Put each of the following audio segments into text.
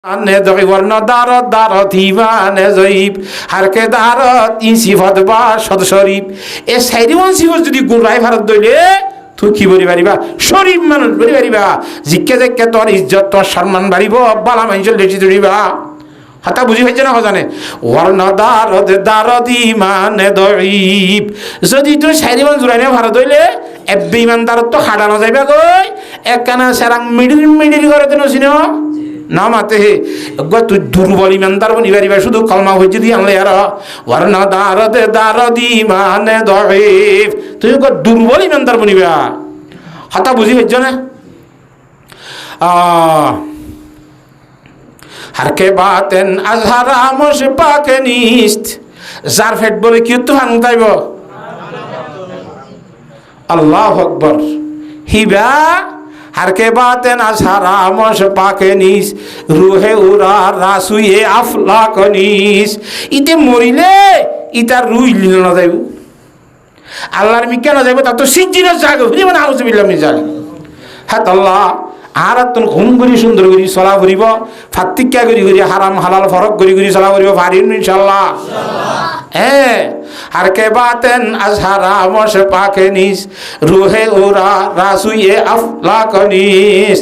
ane doi warna darat darat imane zoib harke darat in sifat ba shad sharif e sairiwan sifat jodi gurai bharat doile তুই কি বলি পারিবা শরীফ মানুষ বলি পারিবা জিজ্ঞে জিজ্ঞে তোর ইজ্জত তোর সম্মান বাড়িব বালা মানুষের লেটি ধরিবা হাতা বুঝি পাইছে না জানে ওয়ারনা দারদ দারদ ইমানে দইব যদি তুই সাইরিমান জুরাইনে ভারত হইলে এব্বে ইমানদারত তো হাডানো যাইবা কই একখানা সেরাং মিডিল মিডিল করে দেন সিনো না মাতে হে একবার তুই দুর্বল ইমানদার বনি পারিবা শুধু কলমা হইছে দি আনলে আর ওয়ারনা দারদ দারদ ইমানে দইব তুই একবার দুর্বল ইমানদার বনিবা হাতা বুঝি পাইছ না হারকে বাতেন আজহারা মশ পাকে নিস্ত যার ফেট বলে কি তো ভাঙ তাইব আল্লাহু আকবার হিবা হারকে বাতেন আজহারা মশ পাকে নিস রুহে উরা রাসুয়ে আফলাক নিস ইতে মরিলে ইতার রুই লিল না যাইব আল্লাহর মিকে না যাইব তা তো সিজিনের জায়গা হইব না আউযুবিল্লাহ মিন জালিক হাত আল্লাহ আর তুন ঘুম করি সুন্দর করি চলা করিব ফাতিক্কা করি করি হারাম হালাল ফরক করি করি চলা করিব পারিম ইনশাআল্লাহ হ্যাঁ আর কে বাতেন আজহারা মশ পাকে নিস রুহে ওরা রাসুয়ে আফলাক নিস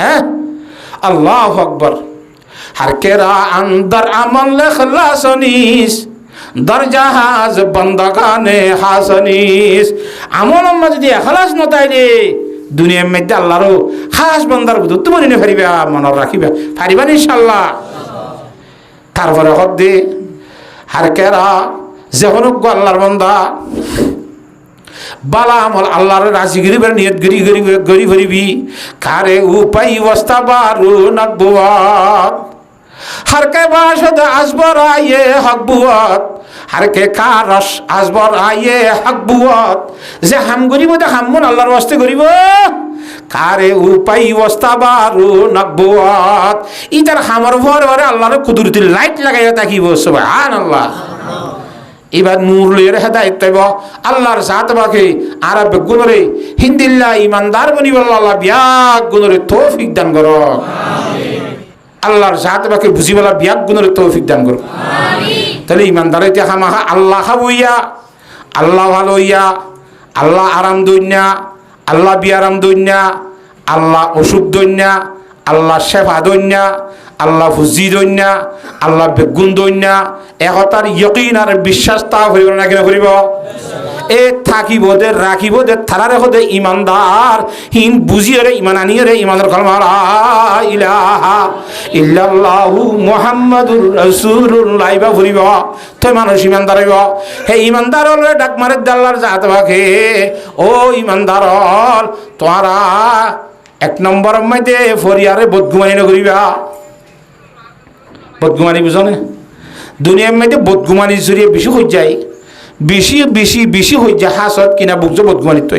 হ্যাঁ আল্লাহু আকবার আর কে রা আন্দর আমল ইখলাস নিস দর জাহাজ বন্দাগানে হাসনিস আমল আম্মা যদি ইখলাস নতাইলে দুনিয়ার মধ্যে আল্লাহরও খাস বান্দার বুঝ তো মনে পারিবা মনে রাখিবা পারিবা ইনশাআল্লাহ তারপরে হদ্দে হারকেরা যখন আল্লাহর বান্দা বালা আমল আল্লাহর রাজি গরিবের নিয়ত গরি গরি গরি ভরিবি কারে উপায় অবস্থা বারু নবুয়াত হারকে বাসদ আসবর আয়ে হকবুয়াত হারকে কারস আসবর আয়ে হকবুয়াত যে হাম গরিব দে হামুন আল্লাহর ওয়াস্তে গরিব কারে উপায় অবস্থা বারু নবুয়াত ইতার হামর ভরে ভরে আল্লাহর কুদরতি লাইট লাগাইয়া তাকিব সুবহানাল্লাহ এবার নূর লইরে হেদায়েত পাইব আল্লাহর জাত বাকে আরব গুণরে হিন্দিল্লাহ ইমানদার বনিব আল্লাহ বিয়াক গুণরে তৌফিক দান করো আমিন আল্লাহর জাত বাকে বুঝিবলা বিয়াক গুণরে তৌফিক দান করো আমিন তাহলে ইমানদারে তে হামাহা আল্লাহ হাবুইয়া আল্লাহ ভালো হইয়া আল্লাহ আরাম দইনা আল্লাহ বিয়ারাম দইনা আল্লাহ অসুখ দইনা আল্লাহ শেফা দইনা আল্লাহ ফুজি দইনা আল্লাহ বেগুন দইনা একতার ইয়কিন আর বিশ্বাস তা হইব না কেন করিব এ থাকিব দে রাখিব দে থারারে হদে ইমানদার হিন বুঝিয়ে ইমান আনিয়ে রে ইমানের কলমা লা ইলাহা ইল্লাল্লাহু মুহাম্মাদুর রাসূলুল্লাহ বা করিব তো মানুষ ইমানদার হইব হে ইমানদার হলে ডাক মারে আল্লাহর জাত বাকে ও ইমানদার হল তোরা এক নম্বর মধ্যে ফরিয়ারে বদগুমানি নকরিবা বদগুমানি বুঝো না দুনিয়ার মধ্যে বদগুমানি জড়িয়ে বেশি হয়ে যায় বেশি বেশি বেশি হয়ে যায় হাসত কিনা বুঝছো বদগুমানি তো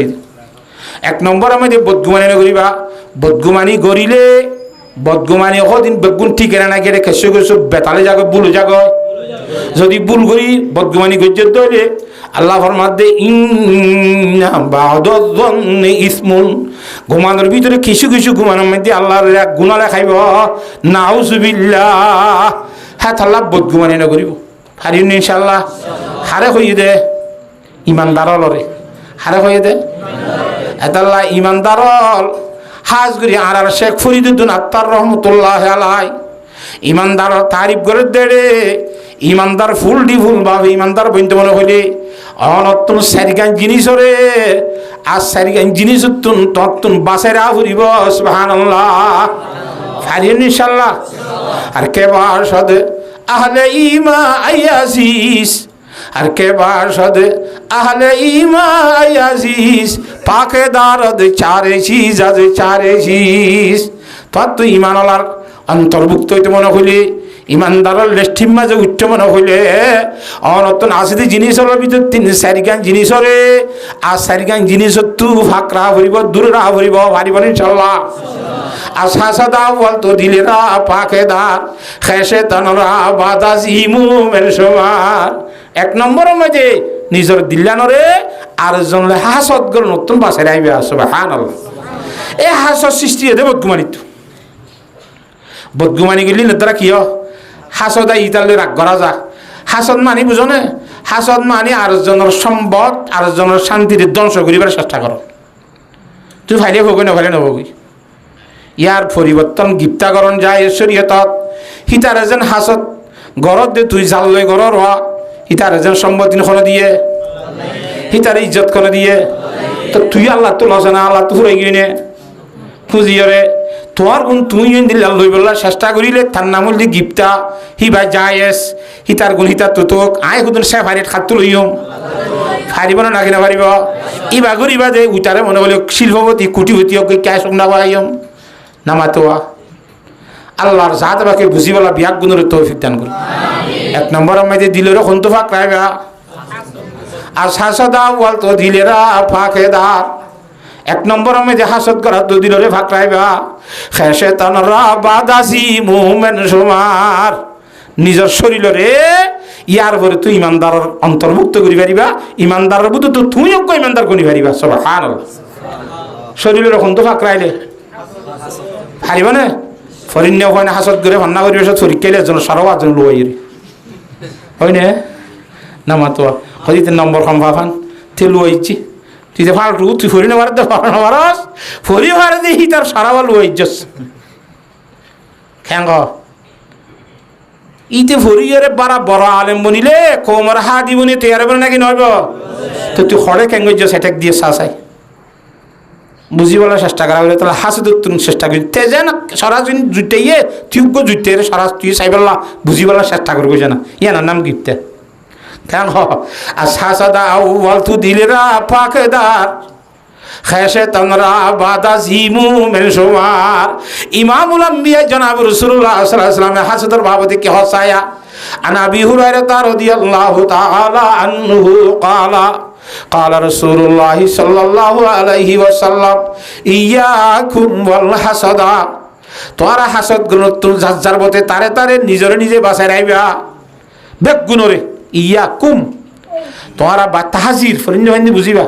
এক নম্বর মধ্যে বদগুমানি নকরিবা বদগুমানি গড়িলে বদগুমানি কদিন বেগুন ঠিক না গেলে খেসে খেসে বেতালে যাগ বুলো যাগ যদি বুল করি বদগুমানি গজ্জত দইলে আল্লাহ ফরমাতে ইন্না বাদাযন্নি ইসমুন ঘুমানোর ভিতরে কিছু কিছু ঘুমানোর মধ্যে আল্লাহর এক গুনাহ লেখাইব নাউজুবিল্লাহ হ্যাঁ আল্লাহ বদগুমানি না করিব হারিন ইনশাআল্লাহ হারে হইয়ে দে ইমানদার লরে হারে হইয়ে দে এতাল্লাহ ইমানদার হাজ করি আর শেখ ফরিদুদ্দিন আত্তার রহমতুল্লাহ আলাই ইমানদার তারিফ করে দেড়ে ইমানদার ফুল ডি ফুল ভাবে ইমানদার বইতে মনে হইলে অনতুন সারিগান জিনিসরে আর সারিগান জিনিস তত্তুন বাসেরা ফুরিব সুবহানাল্লাহ হারিন ইনশাআল্লাহ আর কেবার সদ আহলে ইমা আয়াজিস আর কেবার সদ আহলে ইমা আয়াজিস পাকে দারদ চারে চিজ আজ চারে চিজ তো ইমানলার অন্তর্ভুক্ত হইতে মনে হইলে ইমানদারের লেষ্টির মাঝে উচ্চ মনে হইলে অনতন আসিতে জিনিসের ভিতর তিন চারিগান জিনিসরে আর চারিগান জিনিস তু ফাঁকরা ভরিব দূরে রা ভরিব ভারিব ইনশাআল্লাহ আশা সাদা বলতো দিলেরা পাকেদার খেসে তনরা বাদাস ইমুমের সমার এক নম্বরের মাঝে নিজের দিল্লানরে আর জনলে হাসত গল নতুন বাসায় আইবে সুবহানাল্লাহ এই হাসত সৃষ্টি দেব কুমারিত বদগুমানি গেলি নেতারা কিয় হাসদ ইতালে রাগ করা যা হাসদ মানি বুঝো না হাসদ মানি আরেকজনের সম্পদ আরেকজনের শান্তির ধ্বংস করিবার চেষ্টা করো তুই ফাইলে ভোগ না ফাইলে নভোগী ইয়ার পরিবর্তন গিপ্তাকরণ যায় শরীয়তত হিতার এজন হাসদ গরত দে তুই জাল লই গরর হওয়া হিতার এজন সম্পত্তি কোনো দিয়ে হিতার ইজ্জত করে দিয়ে তো তুই আল্লাহ তো লসে না আল্লাহ তো ফুরাই গিয়ে নে পুঁজিয়রে তোমার গুণ তুই দিলে লই বললা চেষ্টা করিলে তার নাম হল গিপ্তা হি ভাই যায়স হিতার গুণ হিতার তো তোক আয় কুদুন সে ফারিত খাত লইম ফারিব না নাকি না ফারিব ইবা করিবা যে উইটারে মনে হলে শিল্পপতি কুটিপতি হোক ক্যাশ হোক না পাইম নামাতোয়া আল্লাহর জাত বাকে বুঝি বলা বিয়াক গুণের তৌফিক দান করি এক নম্বর আমাদের দিলেরও খন্তু ফাঁক রাখবা আর শাসদা ওয়াল তো দিলেরা ফাঁকেদার এক নম্বর আমাদের হাসদ করা তো দিলরে ফাঁক রাখবা খেসে তানরা বাদাসি মুমেন সুমার নিজের শরীরে ইয়ার পরে তুই ইমানদারের অন্তর্ভুক্ত করি পারিবা ইমানদারের বুধ তো তুই অজ্ঞ ইমানদার করি পারিবা সব হার শরীরের খন্তু ফাঁক রাইলে হারিব না ফরিন্য হয় না হাসত করে ভান্না করি পরীক্ষা এজন সারা আজন লুয়াই হয় না না মাতো হয়তো নম্বর কম ভাবান তে লুয়াইছি তুই যে ফাল্টু তুই ফরি না মারতে মারস ফরি মারে দেখি তার সারা লুয়াইছস খ্যাঙ্গ ইতে ফরিয়ারে বারা বড় আলেম বনিলে কোমর হা দিবনি তৈরি বলে নাকি নইব তো তুই হরে ক্যাঙ্গজ সেটাক দিয়ে চাই বুঝি বলার চেষ্টা করা হলে তাহলে হাসি ধরতুন চেষ্টা করি তেজে না সরাসরি জুটাইয়ে টিউব জুটে সারা তুই চাই বললা বুঝি বলার চেষ্টা করবো না ইয়ার নাম গিফতে কেন আর সাদা আউ্বাল তু দিলেরা পাকেদার খেসে তনরা বাদা জিমু মেনসুমার ইমামুল আম্বিয়া জনাব রাসূলুল্লাহ সাল্লাল্লাহু আলাইহি ওয়াসাল্লাম হাসদর বাবতে কি হসায়া আনা আবি হুরায়রা রাদিয়াল্লাহু তাআলা আনহু ক্বালা قال رسول الله صلى الله عليه وسلم إياكم والحسد তোরা হাসদ গুণতুল জাজ্জার বতে তারে তারে নিজরে নিজে বাঁচাই রাইবা বেক গুণরে ইয়াকুম তোরা বা তাহাজির ফরিন্দ বান্দি বুঝিবা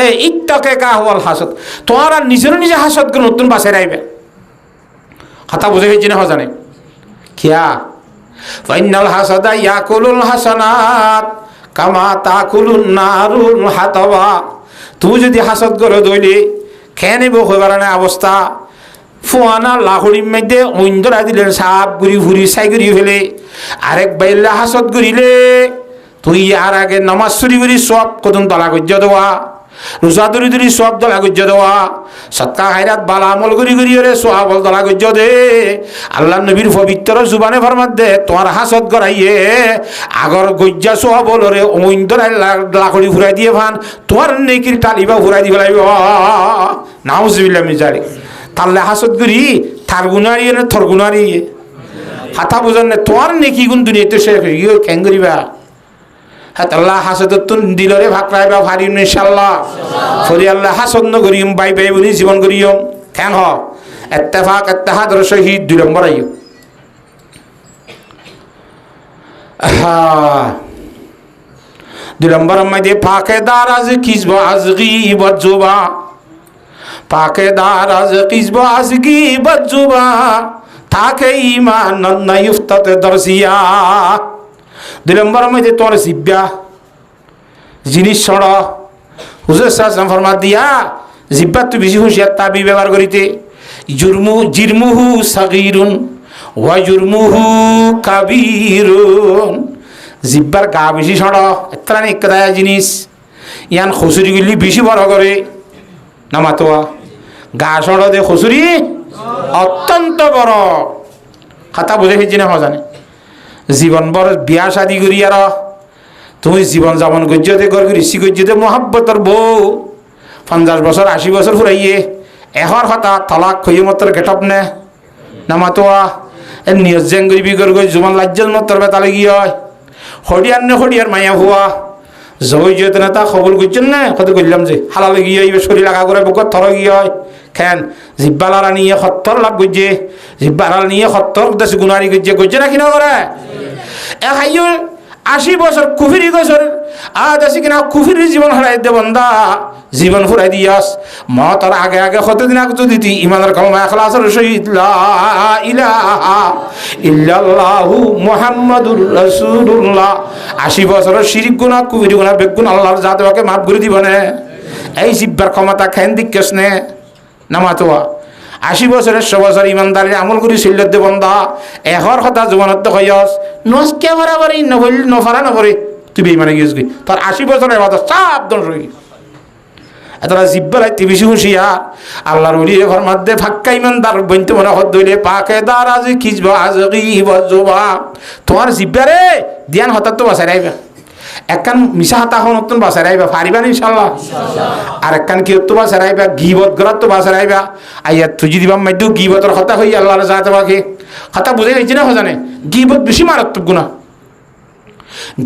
এই ইত্তাকে কা ওয়াল হাসদ তোরা নিজরে নিজে হাসদ গুণতুল বাঁচাই রাইবা কথা বুঝে গেছি না জানে কিয়া ফাইনাল হাসাদা ইয়াকুলুল হাসানাত কামা তাকুলুন নারুল হাতাবা তুই যদি হাসদ করে দইলে খেয়ে নেব হইবার না অবস্থা ফুয়ানা লাহড়ির মধ্যে ঐন্দরা দিলেন সাপ ঘুরি ঘুরি সাই ঘুরি ফেলে আরেক বাইল্লা হাসদ ঘুরিলে তুই আর আগে নামাজ চুরি করি সব কদম তলা গজ্য দেওয়া রোজা ধরি ধরি সব দলা গজ্য দেওয়া সৎকা হাইরাত বালা আমল করি করি ওরে সোহাবল দলা গজ্য দে আল্লাহ নবীর পবিত্র জুবানে ফরমাত দে তোমার হাসদ গড়াইয়ে আগর গজ্জা সোহাবল ওরে ঐন্দরাই লাখড়ি ঘুরাই দিয়ে ভান তোমার নেকির টালিবা ঘুরাই দিব লাগবে নাউজুবিল্লাহ মিন যালিক তাহলে হাসদ করি থার গুনারি না থর গুনারি হাতা বুঝান না তোমার নেকি গুণ দুনিয়াতে সে কেন করিবা হ্যাঁ আল্লাহ হাসদতুন দিলরে ভাগ রাইবা ভারি ইনশাআল্লাহ ফরি আল্লাহ হাসদ ন করিম বাই বাই বলি জীবন করিম কেন হ ইত্তেফাক ইত্তেহাদ আর শহীদ দুই নম্বর আইও দুই নম্বর মধ্যে ফাকেদার আজ কিসব আজ গীবত জুবা ফাকেদার আজ কিসব আজ গীবত জুবা তাকে ঈমান না ইফতাত দরসিয়া দুই নম্বর মধ্যে তোর জিব্বা জিনিস ছড় হুজুর সাল্লাল্লাহু ফরমাত দিয়া জিব্বা তো বেশি হুঁশিয়ার তাবি ব্যবহার করিতে জিরমুহু সাগীরুন ওয়া জুরমুহু কাবীরুন জিব্বার গা বেশি ছড় এত্রানি একদায়া জিনিস ইয়ান খুসুরি গুলি বেশি বড় করে নামাতোয়া গা ছড় দে খুসুরি অত্যন্ত বড় কথা বুঝে ফেলছি না জানে জীবন বড় বিয়া শাদি করি আর তুমি জীবন যাপন গজ্জতে করি ঋষি গজ্জতে মহাব্বতর বউ 50 বছর 80 বছর ফুরাইয়ে এহর হতা তলাক খই মতর গেটপ নে নামাতোয়া এর নিয়ত জেং গরিবি গই জুমান লাজ্জল মতর বেতালে গিয়ে হয় হডিয়ার নে হডিয়ার মায়া হুয়া জয় যেতে না তা খবর করছেন না কত করলাম যে হালালে গিয়ে আইবে শরীর লাগা করে বুকত থর গিয়ে হয় খেন জিব্বালারা নিয়ে 70 লাখ গজ্জে জিব্বালারা নিয়ে 70 দেশ গুনারি গজ্জে রাখি না করে এ হাইও 80 বছর কুফরি গছর আজ আসি কিনা কুফরির জীবন হারাই দে বন্দা জীবন ফুরাই দিয়াস মতর আগে আগে কতদিন আগে যদি তুই ইমানের কলমা ইখলাসের সহিত লা ইলাহা ইল্লাল্লাহু মুহাম্মাদুর রাসূলুল্লাহ 80 বছরের শিরিক গুনাহ কুফরি গুনাহ বেগুন আল্লাহর জাত ওকে মাফ করে দিব না এই জিব্বার ক্ষমতা খেন দিকেস নে নামাতোয়া 80 বছরের 100 বছর ইমানদারির আমল করি সিল্লত দে বন্দা এহর কথা জীবনত হইয়াস নস কে বরাবরই নবল নফারা নবরে তুই বেঈমানে গিয়েছ কি তোর 80 বছরের বাদ সব ধ্বংস হয়ে এতরা জিব্বার আইতে বেশি হুঁশিয়ার আল্লাহর ওলি ফরমাত দে ফাক্কা ইমানদার বইতে মনে হদ দইলে পাকে দারাজ খিজবা আজগি বজবা তোমার জিব্বারে ধ্যান হঠাৎ তো বাসায় রাইবা একখান মিশা হাতা হন নতুন বাসায় রাইবা পারিবা ইনশাআল্লাহ আর একখান কি তো বাসায় রাইবা গিবত গরাত তো বাসায় রাইবা আইয়া তুই যদি বাম মাইদু গিবতর কথা হই আল্লাহর জাত বাকে কথা বুঝাই যাইছ না হজানে গিবত বেশি মারাত্মক গুনাহ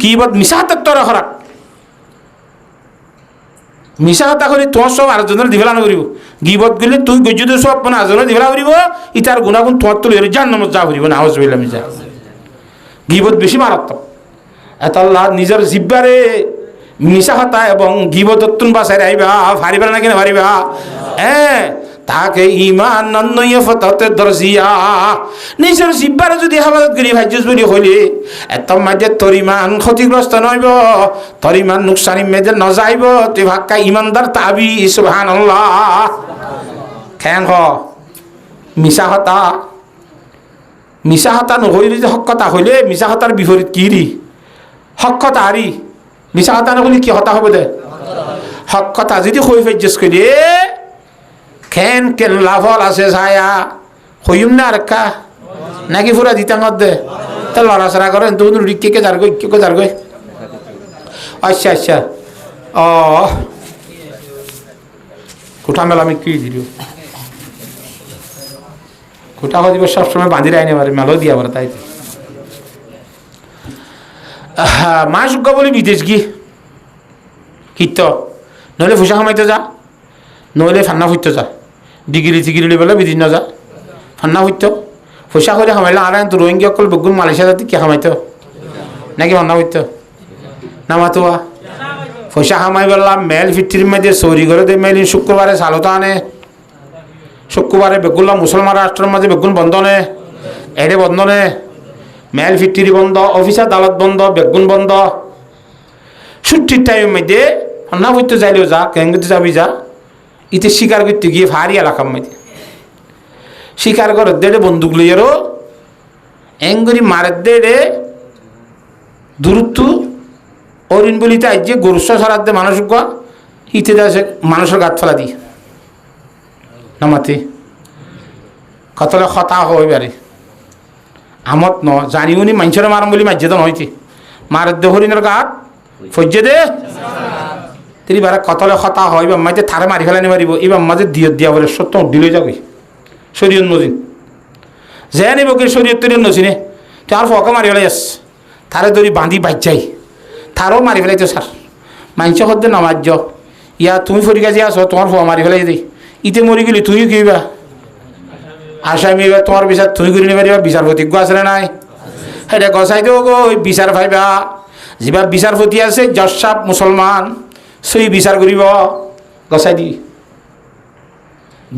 গিবত মিশা হাত তোরা খরা মিশা কথা করি তোমার সব আরেকজনের দিবেলা নকরিব গিবত গেলে তুই গজ্জুদে সব মানে আরেকজনের দিবেলা করিব ইতার গুণাগুণ তোমার তুলে জাহান্নামত যা করিব না আওয়াজ বইলা মিজা গিবত বেশি মারাত্মক এত আল্লাহ নিজের জিব্বারে মিশা কথা এবং গিবতত্তুন বাসায় আইবা পারিবা না কেন পারিবা হ্যাঁ তাকে ইমান নন্নয়ে ফততে দরজিয়া নিজের জিব্বারে যদি হেফাজত করি ভাজ্যস বলি হইলে এত মাঝে তোর ইমান ক্ষতিগ্রস্ত নইব তোর ইমান নুকসানি মেজে ন যাইব তুই ভাক্কা ইমানদার তাবি সুবহানাল্লাহ কেন হ মিশা হতা নহইলে যে হক কথা হইলে মিশা হতার বিপরীত কি রি হক কথা হারি মিশা হতা নহলে কি হতা হবে দে হক কথা যদি হই ভাজ্যস করি খেন কেন লাভল আছে ছায়া হইম না আরেকা নাকি পুরা দিতাঙ্গত দে তা লড়াচড়া করেন তো কে যার গই কে যার গই আচ্ছা আচ্ছা ও কোঠা মেলা আমি কি দিল কোঠা হয়ে দিব সবসময় বাঁধি রাইনে পারে মেলো দিয়া পারে তাই মাস বলি বিদেশ গি কিত নইলে ফুসা খামাইতে যা নইলে ফান্না ফুটতে যা ডিগ্রি টিগ্রি বলে বিদিন না যা ফান্না হইতো পয়সা করে খামাইলে আর তো রোহিঙ্গা অকল বেগুন মালয়েশিয়া যাতে কে খামাইতো নাকি ফান্না হইতো নামাতোয়া পয়সা খামাই বললাম মেল ফিটির মধ্যে চৌরি করে দে মেল শুক্রবারে চালতা আনে শুক্রবারে বেগুনলাম মুসলমান রাষ্ট্রের মাঝে বেগুন বন্ধ নে এড়ে বন্ধ নে মেল ফিটির বন্ধ অফিস আদালত বন্ধ বেগুন বন্ধ ছুটির টাইমের মধ্যে ফান্না হইতে যাইলেও যা কেঙ্গতে যাবি যা ইতে শিকার করতে গিয়ে ভারী এলাকার মধ্যে শিকার করে দেড়ে বন্দুক লইয়ারও এঙ্গরি মারের দেড়ে দূরত্ব অরিন বলিতে আজ যে গরুর সারার দে মানুষ ইতে দেশে মানুষের গাত ফেলা দিয়ে নামাতে কতলে হতা হইবারে আমত ন জানি উনি মানুষের মারম বলি মাঝে তো নইতে মারের দে হরিণের গাত ফজ্জে দে তিনি বারে কতলে হতা হয় বা মাঝে থারে মারি ফেলানি মারিব এবার মাঝে দিয়ে দিয়া বলে সত্য দিলে যাবি শরীয়ত নজিন যে নিব কি শরীয়ত তৈরি নজিনে তুই আর ফকে মারি ফেলাই আস থারে ধরি বাঁধি বাইর যাই থারও মারি ফেলাইতো স্যার মাংস হদ্দে নামাজ ইয়া তুমি ফরি কাজে আসো তোমার ফোয়া মারি ফেলাই দেই ইতে মরি গেলি তুই কিবা আসামি এবার তোমার বিচার তুই করে নিবা বিচার প্রতিজ্ঞ আছে না নাই সেটা গছাই দেব গো ওই বিচার ভাইবা যেবা বিচারপতি আছে জজ সাহেব মুসলমান সেই বিচার করিব গছাই দি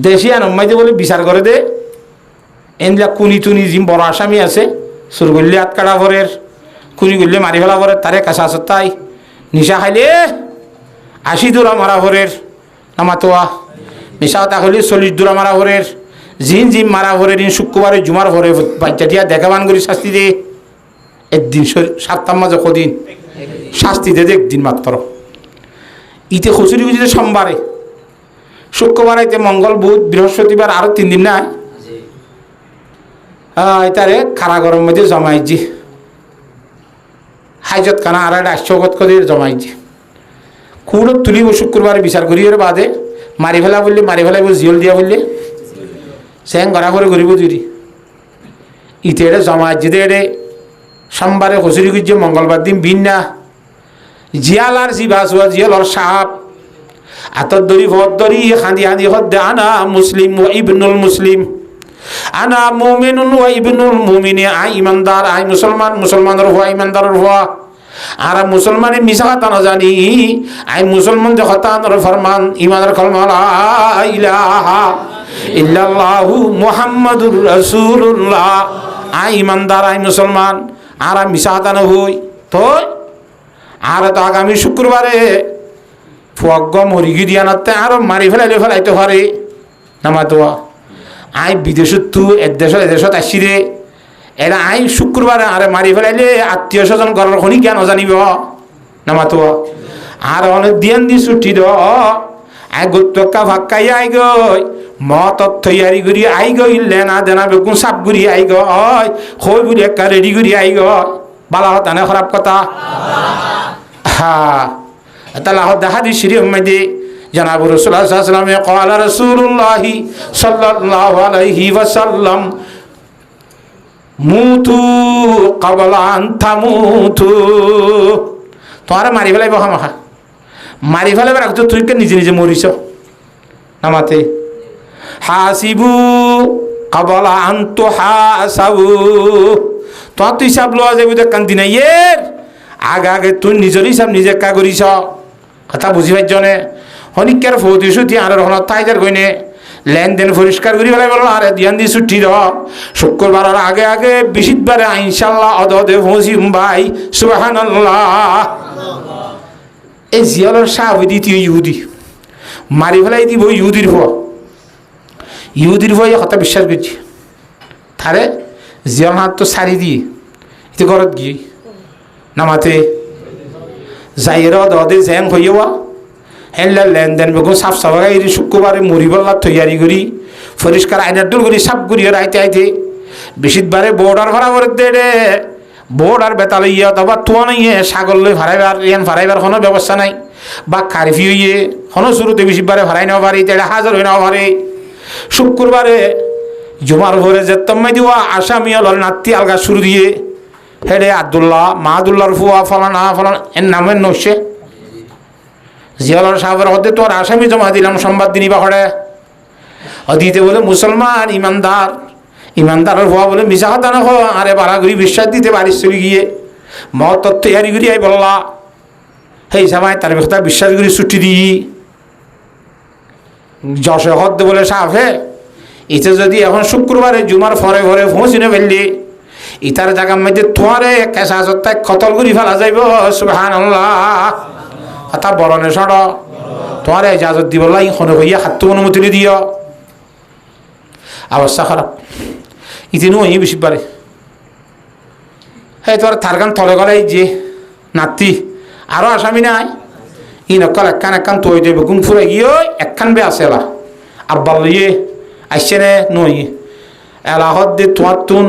দেশি আনমাইতে বলে বিচার করে দে এনবিলাক কুনি টুনি যিম বড় আসামি আছে চুর করলে হাত কাটা ভরের কুনি করলে মারি ফেলা ভরের তারে কাঁচা সত্তাই নিশা খাইলে 80 দূরা মারা ভরের নামাতোয়া নিশা তা হলে 40 দূরা মারা ভরের জিম জিম মারা ভরের শুক্রবারে জুমার ভরে বাচ্চাটিয়া দেখাবান করি শাস্তি দে একদিন সপ্তাহ মাঝে কদিন শাস্তি দে একদিন মাত্র ইতে খুচুরি খুচুরি সোমবারে শুক্রবার আইতে মঙ্গল বুধ বৃহস্পতিবার আরো 3 দিন নাই এটারে কারাগরের মধ্যে জমাইছি হাইজত খানা আর একটা 800 করে জমাইছি কুড়ো তুলিব শুক্রবারে বিচার করি ওর বাদে মারি ফেলা বললে মারি ফেলাইব জিয়ল দিয়া বললে স্যাং গড়া করে করিব যদি ইতে এটা জমাইছি দে এড়ে সোমবারে খুচুরি খুঁজছে মঙ্গলবার দিন বিন না জিয়াল আর জি ভাসুয়া জিয়াল আর সাপ আতর দরি ভদ দরি খান্দি খান্দি হদ্দে আনা মুসলিম ও ইবনুল মুসলিম আনা মুমিনুন ওয়া ইবনুল মুমিনি আই ইমানদার আই মুসলমান মুসলমানের হওয়া ইমানদারের হওয়া আর মুসলমানে মিশা কথা না জানি আই মুসলমান যে হতানোর ফরমান ইমানের কলমা লা ইলাহা ইল্লাল্লাহু মুহাম্মাদুর রাসূলুল্লাহ আই ইমানদার আই মুসলমান আর মিশা কথা না হই তো আর তো আগামী শুক্রবারে ফুয়াগ্গ মরিগি দিয়া নাতে আরো মারি ফেলাইতে পারে নামা তোয়া আই বিদেশত তু এদেশত আসছি রে এরা আই শুক্রবারে আরে মারি ফেলাইলে আত্মীয় স্বজন ঘরের খনি জ্ঞান জানিব নামা তোয়া আর অনেক দিয়ান দি ছুটি দ আই গোত্তকা ভাক্কাই আই গই মতত তৈয়ারি করি আই গই লেনা দেনা বেগুন সাপ গুড়ি আই গই হই বুড়ি একা রেডি করি আই গই বালা হতা না খারাপ কথা হ্যাঁ তাহলে হাদিস শরীফ মধ্যে জনাব রাসূলুল্লাহ সাল্লাল্লাহু আলাইহি ওয়াসাল্লাম ক্বালা রাসূলুল্লাহ সাল্লাল্লাহু আলাইহি ওয়াসাল্লাম মুতু ক্বাবলা আন তামুতু তোরা মারি ফেলাইব হামাখা মারি ফেলাইবার আগে তুই কে নিজে নিজে মরিস নামাতে হাসিবু ক্বাবলা আন তুহাসাবু তুই হিসাব লওয়া যাবে তো কান্দি নাই এর আগে আগে তুই নিজের হিসাব নিজে কা করিস কথা বুঝি পাইছ নে হনিকার ফৌতি সুতি আর হনত তাইজার কইনে লেনদেন পরিষ্কার করি ফেলাই বলো আরে দিয়ান দি ছুটি দ শুক্রবার আগে আগে বিশিতবারে ইনশাল্লাহ অদে পৌঁছিম ভাই সুবহানাল্লাহ এই জিয়ালের সাহ দ্বিতীয় ইহুদি মারি ফেলাই দিব ইহুদির ভয় কথা বিশ্বাস করছি তারে জিয়াল হাত তো সারি দিয়ে এতে ঘরত গিয়ে নামাতে যাইয়ের অদে জ্যাং হইয়া হেল্লার লেনদেন বেগুন সাফ সাফাই শুক্রবারে মরিবল্লা তৈয়ারি করি পরিষ্কার আইনার ডুল করি সাপ করি আইতে আইতে বেশিরবারে বোর্ডার ভাড়া করে দে রে বোর্ডার বেতাল ইয়ে অথবা তুয়া নাই ছাগল লই ভাড়াইবার কোনো ব্যবস্থা নাই বা কারফি হইয়ে কোনো শুরুতে বেশিবারে ভাড়াই নেওয়া পারি তেড়ে হাজার হয়ে নেওয়া পারে শুক্রবারে জুমার ভরে যে তম্মাই দিওয়া আসামি হল নাতি আলগা শুরু দিয়ে হেডে আব্দুল্লাহ মাহাদুল্লাহর ফুয়া ফলানা এর নামের নসে জিয়ালার সাহেবের হতে তোর আসামি জমা দিলাম সংবাদ দিনই বাহরে দিতে বলে মুসলমান ইমানদারের ফুয়া বলে মিশা কথা না হো আরে বাড়াগুড়ি বিশ্বাস দিতে বাড়ির চলে গিয়ে মত তত্ত্ব ইয়ারি গুড়ি আই বললা সেই সময় তার কথা বিশ্বাস করি ছুটি দিই যশে হদ বলে সাফে ইতে যদি এখন শুক্রবারে জুমার ফরে ফরে পৌঁছিনে ফেললি ইতার জায়গার মধ্যে তোয়ারে কেঁচা সত্তায় কতল করি ফেলা যাইব সুবহানাল্লাহ কথা বরণে সড় তোমার ইজাজত দিব লাই খনে হইয়া হাত অনুমতি দিও অবস্থা খারাপ ইতিনু ওই বেশি পারে হ্যাঁ তোমার থারকান তলে গলাই যে নাতি আরো আসামি নাই ই নকাল একখান তৈ দেবে গুণ ফুরে গিয়ে একখান বে আছে এলা আব্বাল লইয়ে আসছে নে নই এলাহত দে তোমার তুন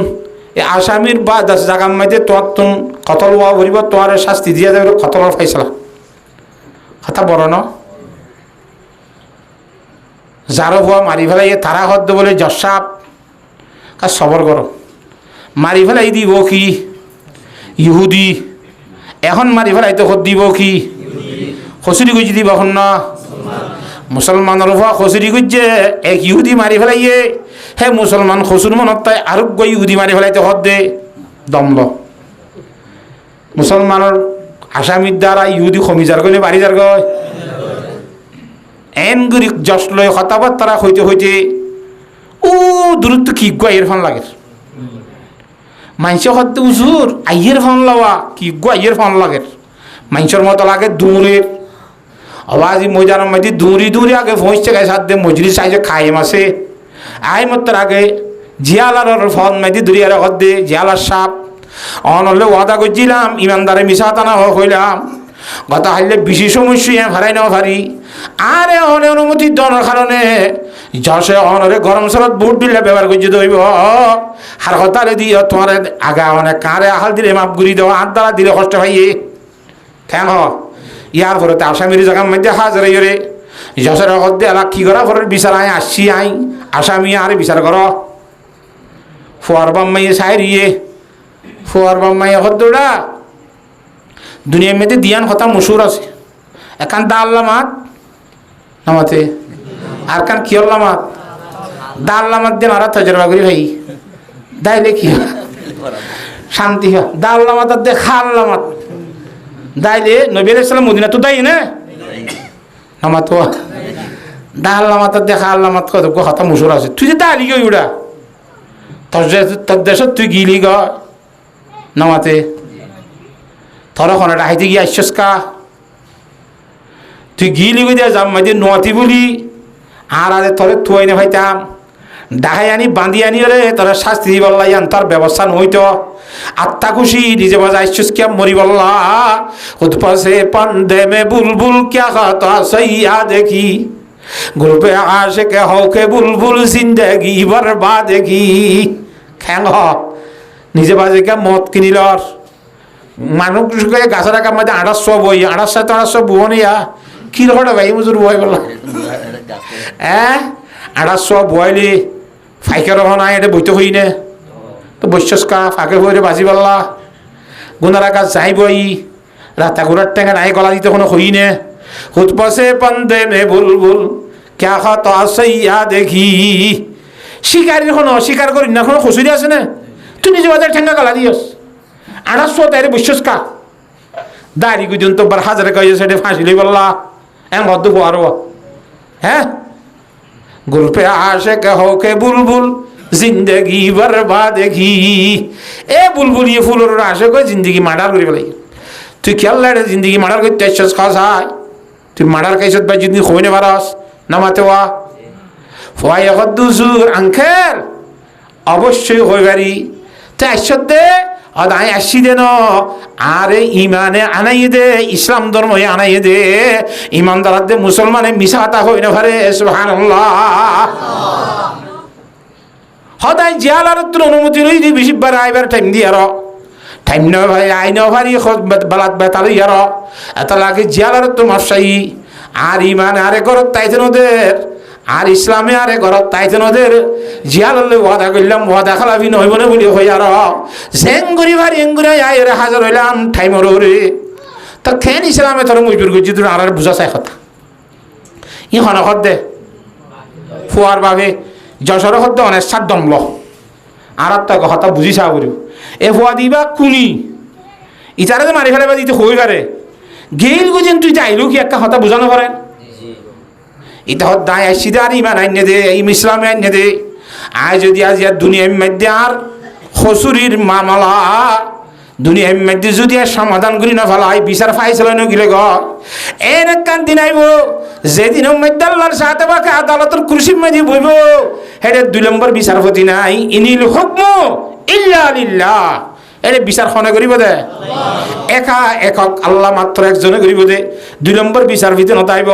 এই আসামির বা জাগার মধ্যে তোমার তুন কতল হওয়া ভরিব তোমার শাস্তি দিয়া যাবে কতল ফাইসলা কথা বড় ন যারো ভুয়া মারি ফেলাই তারা হদ বলে জসাপ আর সবর করো মারি ফেলাই দিব কি ইহুদি এখন মারি ফেলাই তো হদ দিব কি খসুরি গুজি দিব এখন না মুসলমানের ভুয়া খসুরি গুজছে এক ইহুদি মারি ফেলাইয়ে হে মুসলমান খসুর মনত তাই আরোগ্য ইহুদি মারি ফেলাইতে হদ দে দমল মুসলমানের আসামির দ্বারা ইহুদি খমিজার গলে বাড়ি যার গয় এন গুরি জস লয় কথাবার্তা হইতে ও দূরত্ব কি এর ফোন লাগে মানুষের হতে উজুর আইয়ের ফোন লওয়া কি আইয়ের ফোন লাগে মানুষের মতো লাগে দূরের আওয়াজ ময়দানের মধ্যে দূরি আগে ভোঁসছে গায়ে সাথ দিয়ে মজুরি সাইজে খাই মাসে আই মতো আগে জিয়ালার ফোন মধ্যে দূরি আর হদ দে জিয়ালার সাপ অনলে ওয়াদা করছিলাম ইমানদারে মিশাতা না হইলাম কথা হাইলে বেশি সমস্যা ভাড়াই নেওয়া ভারি আরে অনে অনুমতি দনের কারণে যশে অনরে গরম সরত বুট দিলে ব্যবহার করছি দইব হার হতারে দিয়ে তোমার আগা অনেক কারে আহাল দিলে মাপ গুড়ি দেওয়া হাত দ্বারা দিলে কষ্ট ভাইয়ে কেন ইয়ার ঘরতে আসামির জায়গার মধ্যে হাজার রে যশের হদ দিয়ে এলা কি করা ঘরের বিচার আই আসছি আই আসামি আরে বিচার কর ফোয়ার বাম্মাইয়ে সাইরিয়ে ফোয়ার বাম্মাইয়ে হদ্দোড়া দুনিয়ার মধ্যে দিয়ান কথা মশুর আছে এখান দা আল্লামাত নামাতে আর কান কি আল্লামাত দা আল্লামাত দিয়ে মারা তজরবা করি ভাই দাইলে কি শান্তি হয় দা আল্লামাত দে খা আল্লামাত দাইলে নবী আলাইহিস সালাম মদিনা তো দাই না নামাত দা আল্লাহ মাতা দেখা আল্লাহ মাত কত কথা মুসুর আছে তুই যে দাঁড়ি গই উড়া তোর দেশত তুই গিলি গ নামাতে তোরা কোনো ডাহাইতে গিয়ে আসছস কা তুই গিলি গই দিয়া যাম মাঝে নোয়াতি বলি আর আরে তোরে তুই না ভাইতাম ডাহাই আনি বাঁধি আনি রে তোরা শাস্তি বললাই আন তার ব্যবস্থা নইত আত্মা খুশি নিজে বাজা আসছস কিয়া মরি বললা উৎপাসে পান্ডে মে বুলবুল ক্যা খাতা সইয়া দেখি गुल पे आशिक होके बुलबुल जिंदगी बर्बाद की খ্যাং হ নিজে বাজে কে মদ কিনিলর মানুষকে গাছের একা মধ্যে 800 বই 800 বুয়নিয়া কি রকম ভাই মুজুর বই বলা হ্যাঁ 800 বইলি ফাইকার হনা এটা বইতে হই না তো বৈশ্যস্কা ফাঁকে বইরে বাজি বললা গুনার একা যাই বই রাতা ঘোরার টেঙ্গা নাই গলা দিতে কোনো হই না खुद पसे पंदे में बुलबुल क्या खाता सैया देखी শিকারের কোনো অস্বীকার করি না কোনো খুশি আছে না তুই নিজে বাজার ঠেঙ্গা গালা দিয়স 800 তাইরে বৈশ্যস কা দাড়ি গুজন তো বার হাজারে কইছে সেটা ফাঁসি লই বললা এম হদ্দু পারো হ্যাঁ গুল পে আশিক হোকে বুলবুল জিন্দেগি বরবাদ কি এ বুলবুল ये ফুলের আশিক জিন্দেগি মার্ডার করে ফেলাই তুই খেয়াল লাগে জিন্দেগি মার্ডার করতে চাস খাসাই তুই মার্ডার কাইছত বা যদি খইনে পারস নামাতে ওয়া ফয় গদ্দুজুর আঙ্কেল অবশ্যই হইবারি তো আইছত দে আদায় আসি দে ন আরে ইমানে আনাই দে ইসলাম ধর্ম আনাই দে ইমানদার দে মুসলমানে মিশাতা হইনে পারে সুবহানাল্লাহ হদাই জিয়ালার তোর অনুমতি লই দি বেশি বার আইবার টাইম দি আর টাইম ন ভাই আইন ভারি বালাত বেতাল ইয়ার এত লাগে জিয়ালার তো মাসাই আর ইমান আরে গরত তাইতে নদের আর ইসলামে আরে গরত তাইতে নদের জিয়ালালে ওয়াদা করলাম ওয়াদা খালাবি নইব না বলি হই আর জেঙ্গুরি ভারি এঙ্গুরি আইরে হাজার হইলাম টাইমর রে তো খেন ইসলামে তোর মজবুর করছি তুই আর বুঝা চাই কথা ই হনখত দে ফুয়ার বাবে যশোর হদ্দে অনেক সাত দমল আর তো কথা বুঝি চা করিব এ ফুয়া দিবা কুনি ইটারে যে মারি ফেলাইবা দিতে হই পারে গেল গুজেন তুই যাইলো কি একটা কথা বুঝানো পারে এটা হত দায় আসি দে আর ইমান আইনে দে এই ইসলামে আইনে দে আয় যদি আজ ইয়ার দুনিয়ার মধ্যে আর হসুরির মামলা দুনিয়ার মধ্যে যদি আর সমাধান করি না ফেলাই বিচার ফাইসলা গিলে গ এর একখান দিন আইব যেদিন মধ্যে আল্লাহর সাথে বাকে আদালতের কুরসির মধ্যে বইব হেডে 2 নম্বর বিচারপতি নাই ইনিল হুকমু ইল্লা লিল্লাহ এর বিচার খনে করিব দে একা একক আল্লাহ মাত্র একজনে করিব দে 2 নম্বর বিচার ভিতরে নতাইব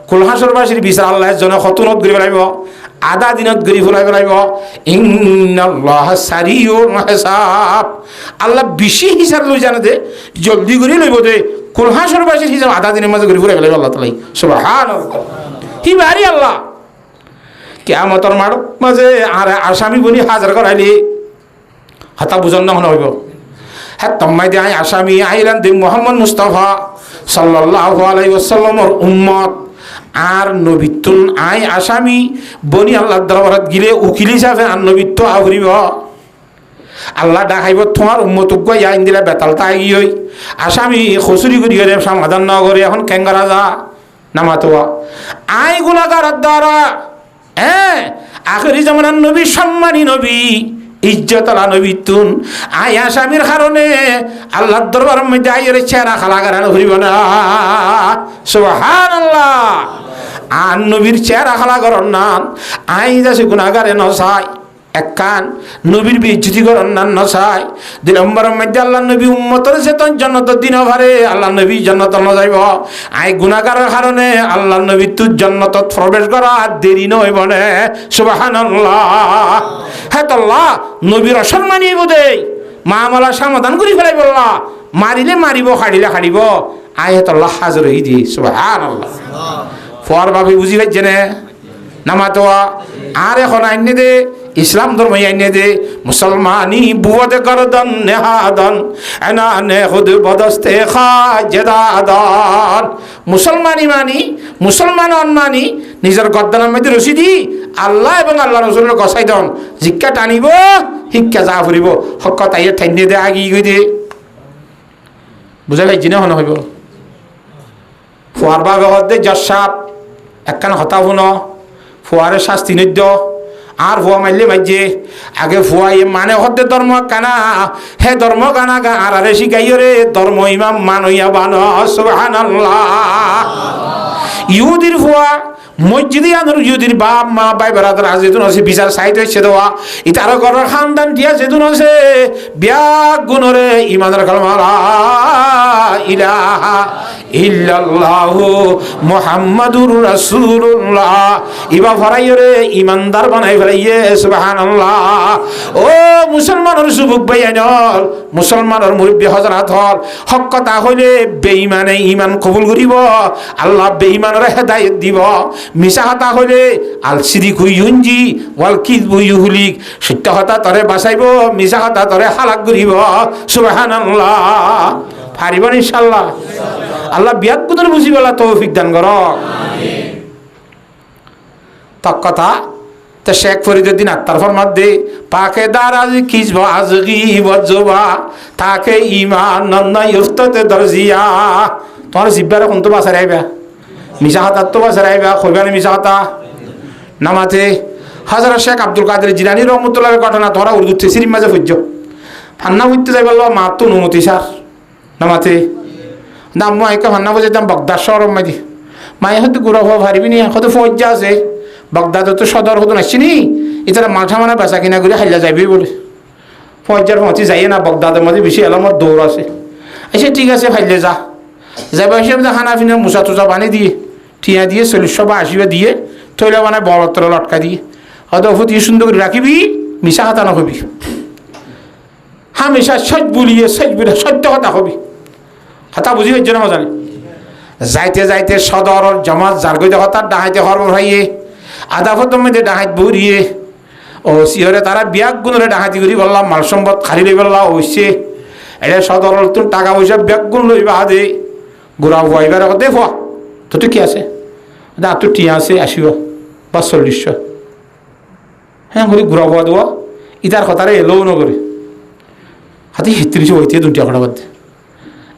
কুলহাসরবাসীর বিচার আল্লাহ একজনে খতুনত করিব লাইব আধা দিনত গরি ফুলাইব লাইব ইন্নাল্লাহ সারিউল হিসাব আল্লাহ বেশি হিসাব লই জানে দে জলদি করি লইব দে কুলহাসরবাসীর হিসাব আধা দিনের মাঝে গরি ফুলাইব লাইব আল্লাহ তাআলা সুবহানাল্লাহ হি বাড়ি আল্লাহ কিয়ামতের মাঝে আর আসামি বনি হাজার করাইলি হাতা বুঝন না হইব হ্যাঁ তম্মাই দে আই আসামি আইলান দে মুহাম্মদ মুস্তাফা সাল্লাল্লাহু আলাইহি ওয়াসাল্লামের উম্মত আর নবিতুন আই আসামি বনি আল্লাহর দরবারত গিলে উকিল হিসাবে আর নবিত্ব আহরিব আল্লাহ ডাকাইব তোমার উম্মতক গই আইন দিলে বেতালতা আগি হই আসামি খসুরি করি করে সমাধান না করে এখন কেঙ্গারা যা নামাতোয়া আই গুনাহগার দ্বারা হ্যাঁ আখেরি জামানার নবী সম্মানী নবী ইজ্জতলা নবীতুন আই আসামির কারণে আল্লাহর দরবারের মধ্যে আইরে চেহারা খালা গারানো হইব না সুবহানাল্লাহ আর নবীর চেহারা খালা করন না আই যাছে গুনাহগারে নসাই একখান নবীর বেইজ্জতি করন না নসাই 2 নম্বরের মধ্যে আল্লাহ নবী উম্মতের চেতন জান্নাতের দিন ভারে আল্লাহ নবী জান্নাত ন যাইব আই গুনাহগারের কারণে আল্লাহ নবী তুই জান্নাতত প্রবেশ করা দেরি নইব না সুবহানাল্লাহ হ্যাঁ আল্লাহ নবীর অসম্মানী বুদে মামলা সমাধান করি ফেলাই বললা মারিলে মারিব খাড়িলে খাড়িব আয়াত আল্লাহ হাজির হই দি সুবহানাল্লাহ ফর ভাবে বুঝি পাইছে না নামাতোয়া আর এখন আইনে দে ইসলাম ধর্ম আইনে দে মুসলমানি বুয়দ গরদন নেহাদন এনা নে খুদ বদস্তে খাজদাদান মুসলমানি মানি মুসলমান মানি নিজের গদ্দানের মধ্যে রশিদি আল্লাহ এবং আল্লাহ রাসূলের গসাই দন জিক্কা টানিব শিক্ষা যা ফুরিব হক তাইয়ে ঠাইনে দে আগি গই দে বুঝা পাইছি না হন হইব ফুয়ার বাবে হদ্দে জসাপ একখান হতা শুন ফুয়ারে শাস্তি নদ্য আর ফুয়া মারলে মাইজে আগে ফুয়া মানে হদ্দে ধর্ম কানা হে ধর্ম কানা আর আরে শিখাইও রে ধর্ম ইমাম মানইয়া বান সুবহানাল্লাহ ইহুদির ফুয়া মসজিদে আনোর ইহুদির বাপ মা ভাই বেড়াদার যেদিন আছে বিচার সাইড হয়েছে দেওয়া ইতারও ঘরের খানদান দিয়া যেদিন আছে ব্যাগ গুণরে ইমানের কালমা লা ইলাহা ইল্লাল্লাহু মুহাম্মাদুর রাসূলুল্লাহ ইবা ফরাইরে ইমানদার বানাই ফেলাইয়ে সুবহানাল্লাহ ও মুসলমানের যুবক ভাইয়ানল মুসলমানের মুরব্বী হযরত হল হক কথা হইলে বেঈমানে ঈমান কবুল করিব আল্লাহ বেঈমানের হেদায়েত দিব মিছা কথা হইলে আল সিদিকু ইউনজি ওয়াল কিযবু ইউহলিক সত্য কথা তরে বাঁচাইব মিছা কথা তরে হালাক করিব সুবহানাল্লাহ পারিবেন ইনশাআল্লাহ আল্লাহ বিয়াত কুদর বুঝি বলা তৌফিক দান কর আমিন তক কথা তে শেখ ফরিদউদ্দিন আত্মার ফরমাত দে পাকে দারাজ কিজবা আজগি ওয়াজবা তাকে ঈমান নন্না ইফতাতে দরজিয়া তোমার জিব্বার কোন তো বাসা রাইবা মিশা হাত তো বাসা রাইবা কইবানি মিশা হাত নামাতে হযরত শেখ আব্দুল কাদের জিলানী রহমাতুল্লাহর ঘটনা তোরা উর্দু তফসিরের মাঝে হজ্জ ফান্না হইতে যাইবা আল্লাহ মা তো অনুমতি স্যার নামাতে দাম মই কা ফান্না বজে দাম বাগদাদ শহর মাঝে মায়ে হতে গুড়া হওয়া পারিবি নি কত ফজ্জা আছে বাগদাদ তো সদর হতো আসছিনি এছাড়া মাঠা মানে বেচা কিনা করে হাইলা যাবি বলে ফজ্জার পৌঁছে যাইয়ে না বাগদাদের মধ্যে বেশি এলামত দৌড় আছে আচ্ছা ঠিক আছে ফাইলে যা যাবা হিসেবে খানা পিনা মুসা টুসা বানিয়ে দিয়ে টিয়া দিয়ে 40 বা 80 দিয়ে তৈলা বানায় বড়ত্র লটকা দিয়ে হয়তো ওপর দিয়ে সুন্দর করে রাখিবি মিশা কথা না হবি হামেশা সজ বলিয়ে সজ বলে সত্য কথা হবি কথা বুঝি হচ্ছে না মজানি যাইতে যাইতে সদর জমাত জারগইতে কথা ডাহাইতে হরব ভাইয়ে আধা ফতম মধ্যে ডাহাইত বউরিয়ে ও সিহরে তারা বিয়াক গুণরে ডাহাতি করি বললাম মাল সম্পদ খালি লই বললাম অবশ্যে এটা সদর তুন টাকা পয়সা বিয়াক গুণ লইবা দে গোড়া ভয়বার দে ফা তো তুই কি আছে দা তুই টিয়া আছে আসিব বা 40 হ্যাঁ বলি ঘুরা ভয়া দেওয়া ইতার কথারে এলোও নগরে হাতে 30 হইতে দুটিয়া কথা বাদ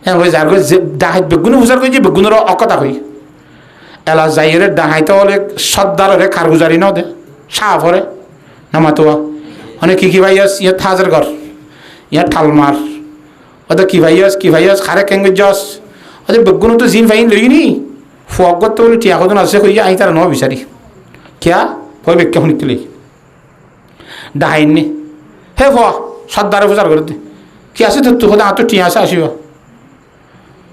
হ্যাঁ ওই যার করে ডাহাইত বেগুন বুঝার করে যে বেগুনের অকথা হই এলা যাইরে ডাহাইতে হলে সর্দারে কারগুজারি ন দে সাফ হরে নামাতোয়া অনেক কি ভাইয়াস ইয়ে থাজের ঘর ইয়া ঠালমার ওদের কি ভাইয়াস খারে কেঙ্গে জস ওদের বেগুন তো জিন ফাইন লইনি ফগত তো টিয়া কদন আছে কইয়া আই তার ন বিচারি কিয়া ভয় বেক্কে শুনিতে লই ডাহাইন নে হে ফ সর্দারে বুঝার করে দে কি আছে তো তোর তো টিয়া আছে আসিব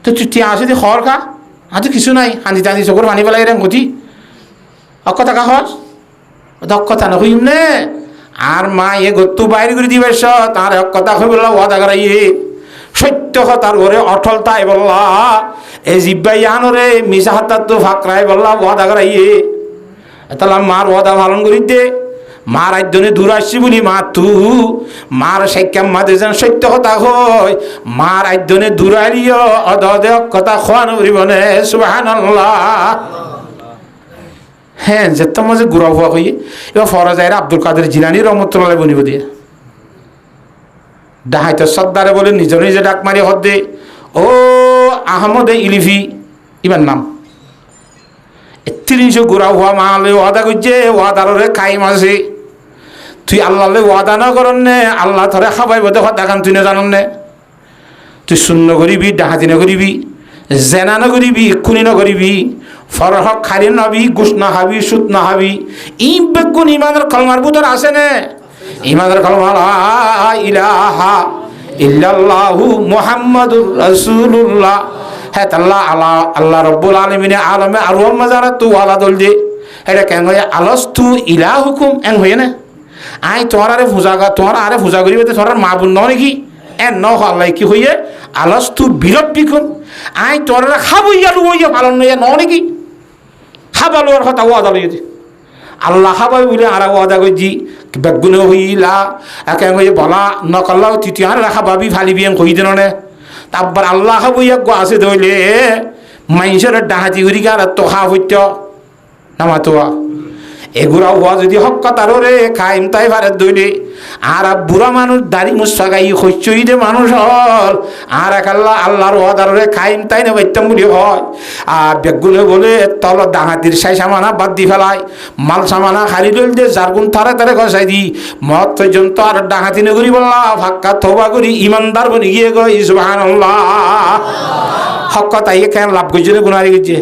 তো তুই টিয়া আছে দি খর খা আজ কিছু নাই হাঁদি টাঁদি চকুর পানি পেলাই রে গতি অকথা কাহস অকথা নকইম নে আর মা এ গত্তু বাইরে করে দিবে তার এক কথা হয়ে বললা ওয়াদা করাইয়ে সত্য কথার ওরে অটল তাই বললা এ জিব্বাই আনরে মিশা হাতার তো ফাঁকরাই বললা ওয়াদা করাইয়ে তাহলে মার ওয়াদা পালন করি দে মার একজনে দূর আসছি বলি মা তু মার সাক্ষাম মাদে যেন সত্য কথা হয় মার একজনে দূর আলিও অদে কথা খোয়ানো বলিবনে সুবহানাল্লাহ হ্যাঁ যেত মাঝে গুড়া হওয়া হই এবার ফরজাইর আব্দুল কাদের জিলানী রহমতুল্লাহ বনিব দিয়ে ডাহাইতে সর্দারে বলে নিজে নিজে ডাক মারি হদ্দে ও আহমদ ইলিফি ইবার নাম 30 গুড়া হওয়া মালে ওয়াদা করছে ওয়াদারে খাই মাসে তুই আল্লাহলে ওয়াদা না করন নে আল্লাহ ধরে খাবাই বোধ দেখান তুই না জানন নে তুই শূন্য করিবি ডাহাতি না করিবি জেনা না করিবি খুনি না করিবি ফরহক খালি নবি গুস না হাবি সুত না হাবি ই বেগুন ইমানের কলমার ভিতর আছে নে ইমানের কলমা লা ইলাহা ইল্লাল্লাহু মুহাম্মাদুর রাসূলুল্লাহ হ্যাঁ আল্লাহ আল্লাহ রব্বুল আলামিনে আলমে আর মাজারা তু আলা দল দে এটা কেন হয় আলস্তু ইলাহুকুম এন হয়ে না আই তোমার আরে পূজা করিবে তোমার মা বোন ন নাকি এন ন আল্লাহ কি হইয়ে আলস্তু বিরত বিকুম আই তোমার খাবইয়া লুইয়া পালন নইয়া ন নাকি খাবা লোয়ার কথা ওয়াদা লইয়ে আল্লাহ খাবাই বলে আর ওয়াদা করছি বেগুনে হইলা একে হয়ে বলা নকল্লাও তৃতীয় আর রাখা ভাবি ফালিবি এন কই দেন নে তারপর আল্লাহ খাবইয়া গো আছে ধরলে মাইসের ডাহাতি করি আর তো খা হইত নামাতোয়া এগুলা হওয়া যদি হক কথার রে খাইম তাই ভারে দইলে আর বুড়া মানুষ দাড়ি মুসা গাই হইচই দে মানুষ হল আর এক আল্লাহর ওয়াদার রে খাইম তাই না বাইতাম বলি হয় আর বেগুলে বলে তল ডাঙাতির সাই সামানা বাদ দি ফেলায় মাল সামানা হারি লইল দে যার গুণ তারে তারে গসাই দি মত পর্যন্ত আর ডাঙাতি নগরী বললা ফাক্কা থবা করি ইমানদার বনি গিয়ে গই সুবহানাল্লাহ হক কথা ইয়ে কেন লাভ করছে রে গুনারি করছে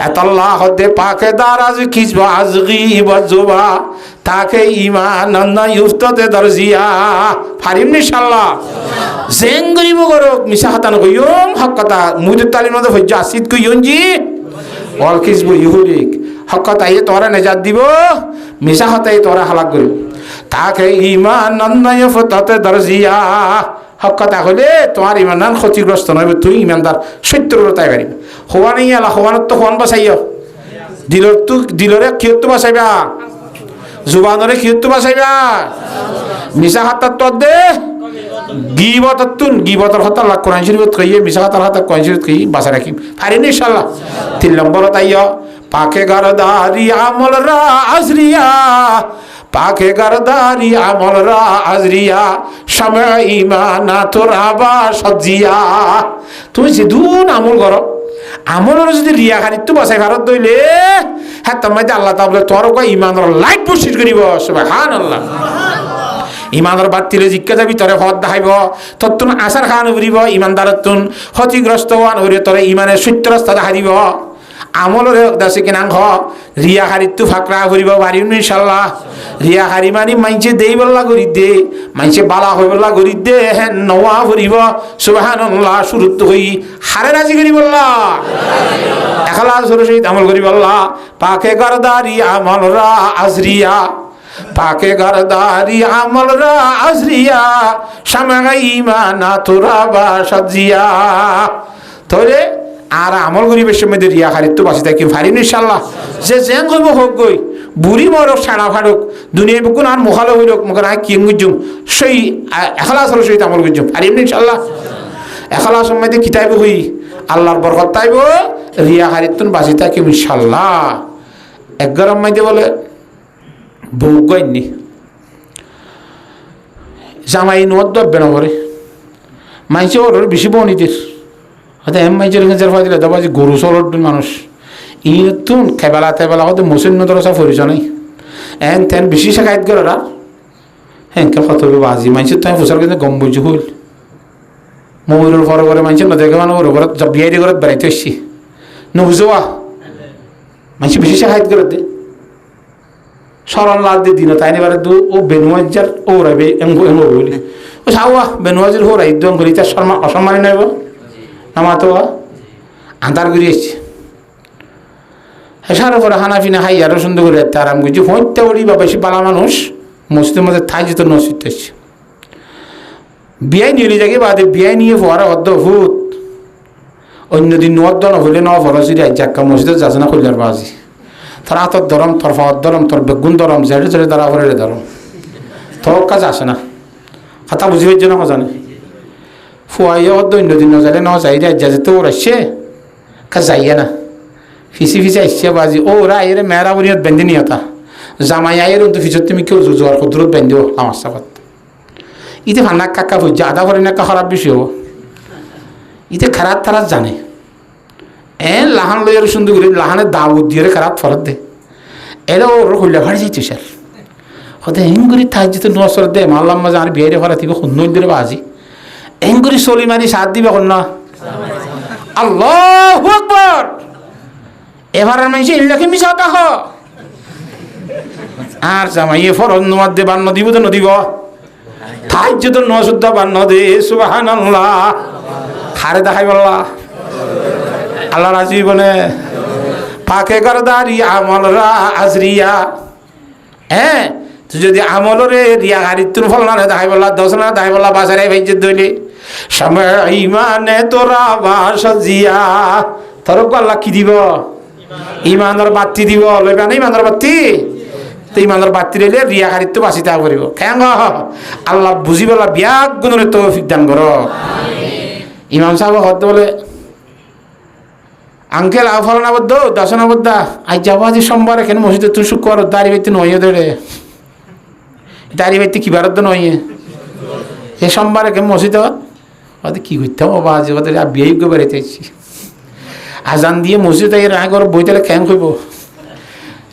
এত আল্লাহ হদে পাকে দারাজ খিজবা আজগি বজবা তাকে ইমান না ইফততে দরজিয়া ফারিম ইনশাআল্লাহ জেং গরিব করো মিশা হাতান কইম হক কথা মুদে তালিম মধ্যে হজ্জা আসিদ কইন জি ওয়াল খিজবু ইহুদিক হক কথা ইয়ে তোরা নেজাত দিব মিশা হাতাই তোরা হালাক করিব তাকে ইমান না ইফততে দরজিয়া হক কথা হলে তোমার ইমান ক্ষতিগ্রস্ত নয় তুই ইমানদার সত্যরতায় পারিব হওয়া নেই আলা হওয়ানোর তো হওয়ান বাঁচাইও দিলরে কিয়ত বাঁচাইবা জুবানরে কিয়ত বাঁচাইবা মিশা হাতার তোর দে গিবতর হতা লাখ কোরআন শরীফত কইয়ে মিশা হাতার হাতা কোরআন শরীফত কই বাঁচা রাখিম পারিনি ইনশাআল্লাহ 3 নম্বর তাইও পাকে গরদারি আমল রা আজরিয়া পাকে গরদারি আমল রা আজরিয়া সময় ইমানা তোরাবা সজিয়া তুমি যেদুন আমল করো আমলের যদি রিয়া খানিত্ব বাসাই ভারত দইলে হ্যাঁ তোমায় আল্লাহ তাআলা তোর কয় ইমানের লাইট বর্ষিত করিব সুবহানাল্লাহ ইমানের বাতিলে জিজ্ঞা যাবি তোরে হদ দেখাইব তোর তুন আশার খান উবরিব ইমানদারের তুন ক্ষতিগ্রস্ত হওয়ান হইলে তোরে ইমানের সত্য রাস্তা দেখা দিব আমলের দাসে কিনা হ রিয়া হারিত্তু ফাকরা করিব পারিম ইনশাআল্লাহ রিয়া হারি মানি মাইছে দেই বল্লা করি দে মাইছে বালা হই বল্লা করি দে হ্যাঁ নওয়া করিব সুবহানাল্লাহ শুরুত হই হারে রাজি করি বল্লা ইখলাস সহিত আমল করি বল্লা পাকে গরদারি আমল রা আজরিয়া পাকে গরদারি আমল রা আজরিয়া শামাগাই ইমানা তুরাবা সাজিয়া তোরে আর আমল গরিবের সময় রিয়া খারিত তো বাঁচি থাকি ফারিম ইনশাআল্লাহ যে জেং হইব হোক গই বুড়ি মরক সাড়া ফাড়ুক দুনিয়ায় বুকুন আর মুখালো হইলক মুখে না কি গুজুম সেই এখলাসের সহিত আমল গুজুম ফারিম ইনশাআল্লাহ এখলাস সময় কিতাইব হই আল্লাহর বরকত তাইব রিয়া খারিত তো বাঁচি থাকি ইনশাআল্লাহ 11 মাইতে বলে বউ গইনি জামাই নোয়াদ দব্বে না করে মাইছে ওর বেশি বনিদের হয়তো এম মাইজের গেঞ্জার ফাইলে দাবা যে গরু চলর মানুষ ইতুন খেবেলা তেবেলা হয়তো মুসলিম মদরসা পরিচয় নাই এন তেন বেশি শেখায়ত গেল আর হ্যাঁ কত বাজি মাইছে তাই ফুসার কিন্তু গম বুঝি হইল ময়ূরের ফর করে মাইছে না দেখে মানে ওর ঘরত বিয়াই ঘরত বেড়াইতে আসছি নুবুঝোয়া মাইছে বেশি শেখায়ত গেল দে সরল লাল দিয়ে দিন তাই এবারে দু ও বেনুয়াজার ওরাবে এমগো এমগো বলি ও সাওয়া বেনুয়াজের হোরাই দম করি তার অসম্মানী নইব আমার তো আন্ধার করে এসছে হেসার উপরে হানাফিনা হাই আরো সুন্দর করে আরাম করছি হইতে উড়ি বা বেশি বালা মানুষ মসজিদের মধ্যে থাই যেত নসিদ এসছে বিয়াই নিয়ে যাকে বাদে বিয়াই নিয়ে পড়া অদ্ভুত অন্যদিন নদ্দ নহলে ন ফরসিরি জাক্কা মসজিদে যাচ্ছে না খুললার বাজি তোর হাতর ধরম তোর ফাওয়ার ধরম তোর বেগুন ধরম জেড়ে জেড়ে ধরা করে ধরম তোর কাজ আসে না কথা বুঝি পেয়েছে না জানে ফুয়াইয়া অন্য দিন যাইলে ন যাই রে যেতে ওর আসছে কা যাইয়া না ফিসি ফিসে আসছে বাজি ওরা আইরে মেয়েরা বনিয়ত বেঁধে নিয়তা জামাই আইয়ের অন্ত ফিসত তুমি কেউ জোয়ার কুদরত বেঁধেও আমার সাবাত ইতে ভান্না কাকা বুঝছে আধা করে না খারাপ বিষয় হবো ইতে খারাপ তারা জানে লাহান লইয়ার সুন্দর করে লাহানের দাউদ দিয়ে খারাপ ফরত দে এরা ওর হইলে ভাড়ি যাইছে স্যার হতে হিং করে থাক যেতে নসর দে মাল্লাম মাঝে আর বিয়ে ভরা থেকে শূন্য দিলে বাজি এঙ্গুরি চলি মারি সাথ দিবে না আল্লাহু আকবার এবার মানুষ ইল্লাকে মিশা কাহ আর জামাইয়ে ফরজ নমাজ দে বান্ন দিব তো নদিব থাই যে তো নসুদ্ধা বান্ন দে সুবহানাল্লাহ হারে দেখাই বললা আল্লাহ রাজি বলে পাকে গরদারি আমল রা আজরিয়া হ্যাঁ তুই যদি আমলরে রিয়া হারিতুন ফল না দেখাই বললা দশ না দেখাই বললা বাসারে ভাইজে দইলে সময় ইমানে তোরা বাসজিয়া তোর আল্লাহ কি দিব ইমানের বাতি দিব লইবা না ইমানের বাতি তো ইমানের বাতি রইলে রিয়া হারিত বাঁচিতা করিব কেন আল্লাহ বুঝি বলা বিয়াক গুণরে তৌফিক দান করো ইমাম সাহেব হতে বলে আঙ্কেল আফলানাবদ্ধ দাসনাবদ্ধ আজ যাবো আজ সোমবার এখানে মসজিদে তুই শুক্রবার দাড়ি বাইতে নয় দেড়ে দাড়ি বাইতে কি বারত নয় এ সোমবার এখানে মসজিদ ওদের কী করতে হবে বাবা আজ ওদের বিয়ে বেড়াইতে আজান দিয়ে মসজিদ এর আগে ওর বইতে ক্যাং করব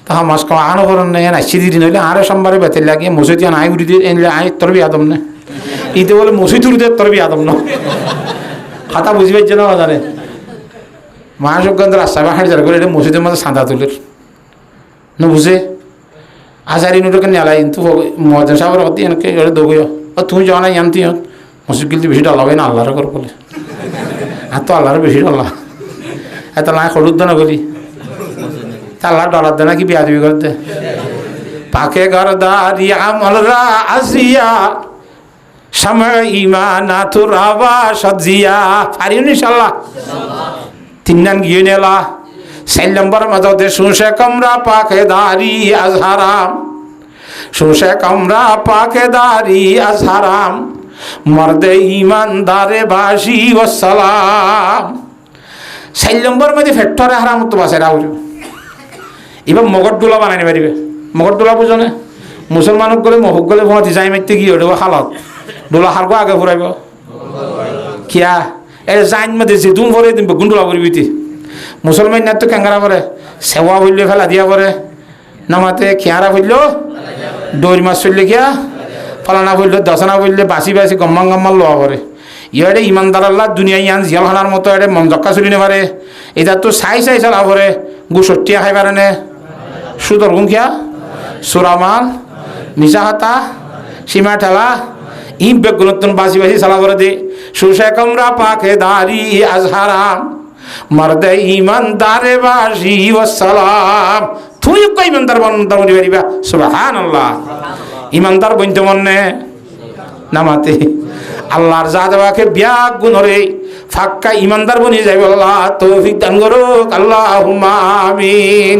তাহা মাস কম আনো করেন না আসছি দিদি নইলে আরো সোমবারে বেতের লাগে মসজিদ আয় উঠি দিয়ে এনলে আয় তোর বি আদম না ইতে বলে মসজিদ উঠে তোর বি আদম না কথা বুঝি পাইছে না জানে মহাসজ্ঞান্ত রাস্তা বা হাঁড়ি করে এটা মসজিদের মধ্যে সাঁদা তুলের না বুঝে আজারি নোটকে নেলাই কিন্তু মজা সাহেবের অতি এনেকে এটা দৌড় ও তুমি যাও না জানতি মসজিদ কিন্তু বেশি ডলাবে না আল্লাহর কর বলে আর তো আল্লাহর বেশি ডলা এত না হলুদ না বলি তা আল্লাহ ডলার দে নাকি বিয়া দিবি করতে পাকে গরদারি আমলরা আসিয়া সময় ইমানা তুরাবা সজিয়া পারিও ইনশাআল্লাহ তিন নাম গিয়ে নেলা 4 নম্বর মধ্যে শুনছে কমরা পাকেদারি আজহারাম শুনছে কমরা পাকেদারি আজহারাম মর্দে ইমানদারে বাসি ওয়াসসালাম 4 নম্বর মধ্যে ফ্যাক্টরে হারাম তো বাসে রাউল এবার মগরদোলা বানাই পারিবে মগরদোলা বুঝো না মুসলমানক গলে মহক গলে ভতি যাই মারতে গিয়ে ওটা হালত ডোলা হারগো আগে ফুরাইব কিয়া এই জাইন মধ্যে যে দুম ভরে দিন গুন্ডুলা করবি মুসলমান না তো ক্যাঙ্গারা করে সেবা হইলে ফেলা দিয়া পরে নামাতে খেয়ারা হইল দৌড় মাছ চললে কিয়া ফলানা হইল দশনা হইলে বাসি বাসি গম্মান গম্মান লোয়া করে ইয়ে ইমানদার আল্লাহ দুনিয়া ইয়ান জিয়ালখানার মতো এটা মন জক্কা চলি নে পারে এটা তো চাই চালা পরে গু সটিয়া খাই পারে নে সুদর গুংখিয়া সুরামাল নিচা হাতা সীমা ঠেলা ই বেগুনতন বাসি বাসি চালা করে দে সুশে কমরা পাকে দারি আজহারাম মর্দে ইমানদারে বাসি ওয়াসসালাম তুই কই ইমানদার বন্ধ করি পারিবা সুবহানাল্লাহ ইমানদার বইতে মনে নামাতে আল্লাহর জাদাবাকে বিয়াক গুণরে ফাক্কা ইমানদার বনি যাইব আল্লাহ তৌফিক দান করুক আল্লাহুম্মা আমিন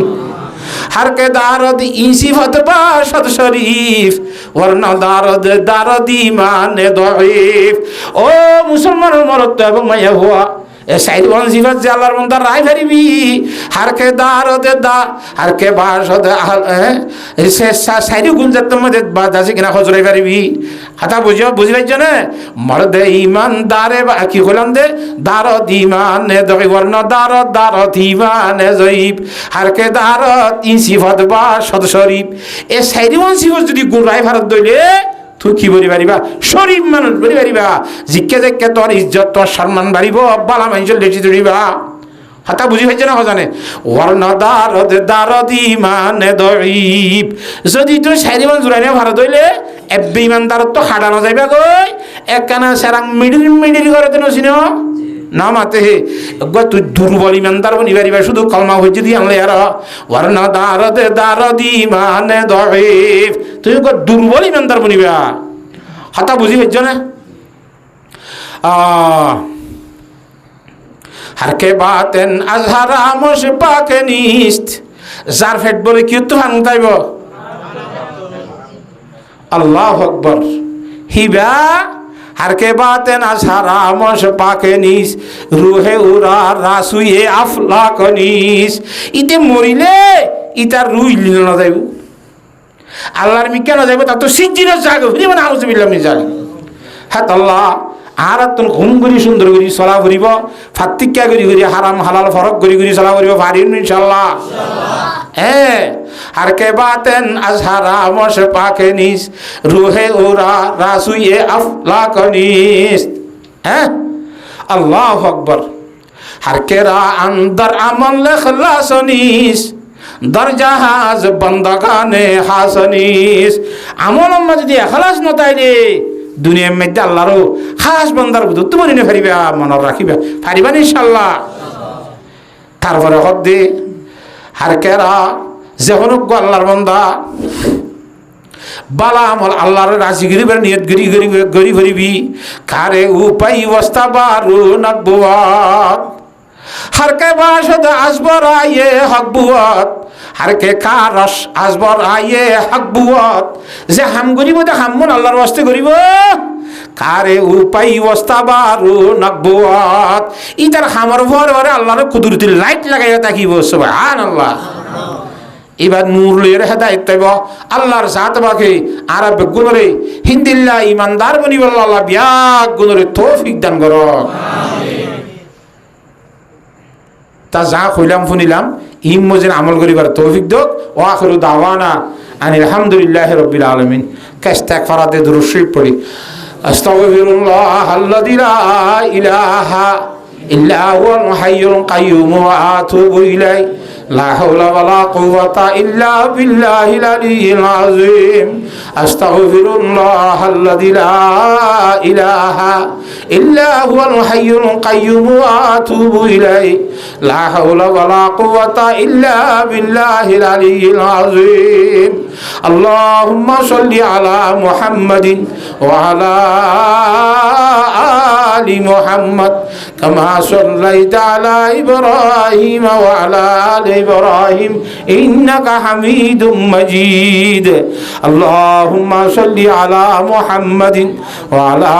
हर के दारद इंसिफत बाशद शरीफ वरना दारद ईमान दईफ ओ मुसलमान मरद এবং মাইয়া হুয়া এ সাইড ওয়ান সিফাত যে আল্লাহর বান্দা রাই ফেরিবি हर के दारद दा हर के बाशद সে সাইড গুঞ্জাত মধ্যে বাদাসি কিনা খজরাই ফেরিবি হাতা বুঝি পাইছ না মরদে ইমানদারে কি হলাম দে দারদ ইমান দই ওয়ারনা দারদ ইমান জয়ীব हर के दारद ইনসিফাত বা সদ শরীফ এ সাইড ওয়ান সিফাত যদি গুরাই ভারত দইলে তুই কি বলি পারিবা শরীফ মানুষ বলি পারিবা জিজ্ঞে জিজ্ঞে তোর ইজ্জত তোর সম্মান বাড়িব বালা মানুষ লেটি ধরিবা হাতা বুঝি হয়েছে না জানে ওয়ারনা দারদ ইমান দঈব যদি তুই সাইরিমান জুরাইনে ভারত হইলে এববে ইমানদার তো হাডানো যাইবা কই একখানা সেরাং মিডির করে তো নছিন না মাতে হে তুই দুর্বল ইমানদার বনি পারিবা শুধু কলমা হইছে দি আনলে আর ওয়ারনা দারদ ইমান দঈব তুই দুর্বল ইমানদার বনিবা হাতা বুঝি হয়েছে না हर के बातें अजहरा मुश पाके निस्त जार फेट बोले क्यों तो हम ताइबो अल्लाह अकबर हिबा हर के बातें अजहरा मुश पाके निस रूहे उरा रासुए अफलाक निस इते मरिले इता रुइल न जाइबो আল্লাহর মিকে না যাইবো তা তো সিজ্জিনের জায়গা হইবে না আউযুবিল্লাহ মিন জালিক হাত আল্লাহ আর তুন ঘুম করি সুন্দর করি চলা করিব ফাতিক্কা করি করি হারাম হালাল ফরক করি করি চলা করিব পারিম ইনশাআল্লাহ হ্যাঁ আর কে বাতেন আজহারা মশ পাকে নিস রুহে ওরা রাসুয়ে আফলাক নিস হ্যাঁ আল্লাহু আকবার हर के रा अंदर अमल खलास निस दर जहाज बंदगाने हासनिस আমল আমরা যদি ইখলাস না তাইলে দুনিয়ার মধ্যে আল্লাহর খাস বান্দার বুঝ তুমি নে পারিবা মনে রাখিবা পারিবা ইনশাআল্লাহ তারপরে হদে হার কেরা যখন আল্লাহর বান্দা বালা আমল আল্লাহর রাজি গরিবের নিয়ত গরি ভরিবি কারে উপায় অবস্থা বারু নবুয়াত हर के बाशद आजबर आये हक बुआत हर के कारश आजबर आये हक बुआत जे हम गरीब तो हम मन अल्लाहर वास्ते गरीब কারে উপায় ওয়াস্তাবারু নবুয়াত ইতার খামার ভরে আল্লাহর কুদরতি লাইট লাগাইয়া তাকিব সুবহানাল্লাহ এবার নূর লইয়ের হেদায়েত পাইব আল্লাহর জাত বাকে আরব গুণরে হিন্দিল্লাহ ইমানদার বনি বল্লাহ আল্লাহ বিয়াক গুণরে তৌফিক দান করো আমিন তা যা কইলাম শুনিলাম ইমমজের আমল করিবার তৌফিক দাও ওয়া আখিরু দাওয়ানা আনিল হামদুলিল্লাহি রাব্বিল আলামিন কাস্তাগফারাতে দুরূদ শরীফ পড়ি আস্তাগফিরুল্লাহ আল্লাযী লা ইলাহা ইল্লা হুয়াল হাইয়ুল কাইয়্যুম ওয়া আতুবু ইলাইহি لا حول ولا قوة إلا بالله العلي العظيم أستغفر الله الذي لا إله إلا هو الحي القيوم وأتوب إليه لا حول ولا قوة إلا بالله العلي العظيم اللهم صل على محمد وعلى آل محمد كما صليت على إبراهيم وعلى آل إبراهيم إنك حميد مجيد اللهم صل على محمد وعلى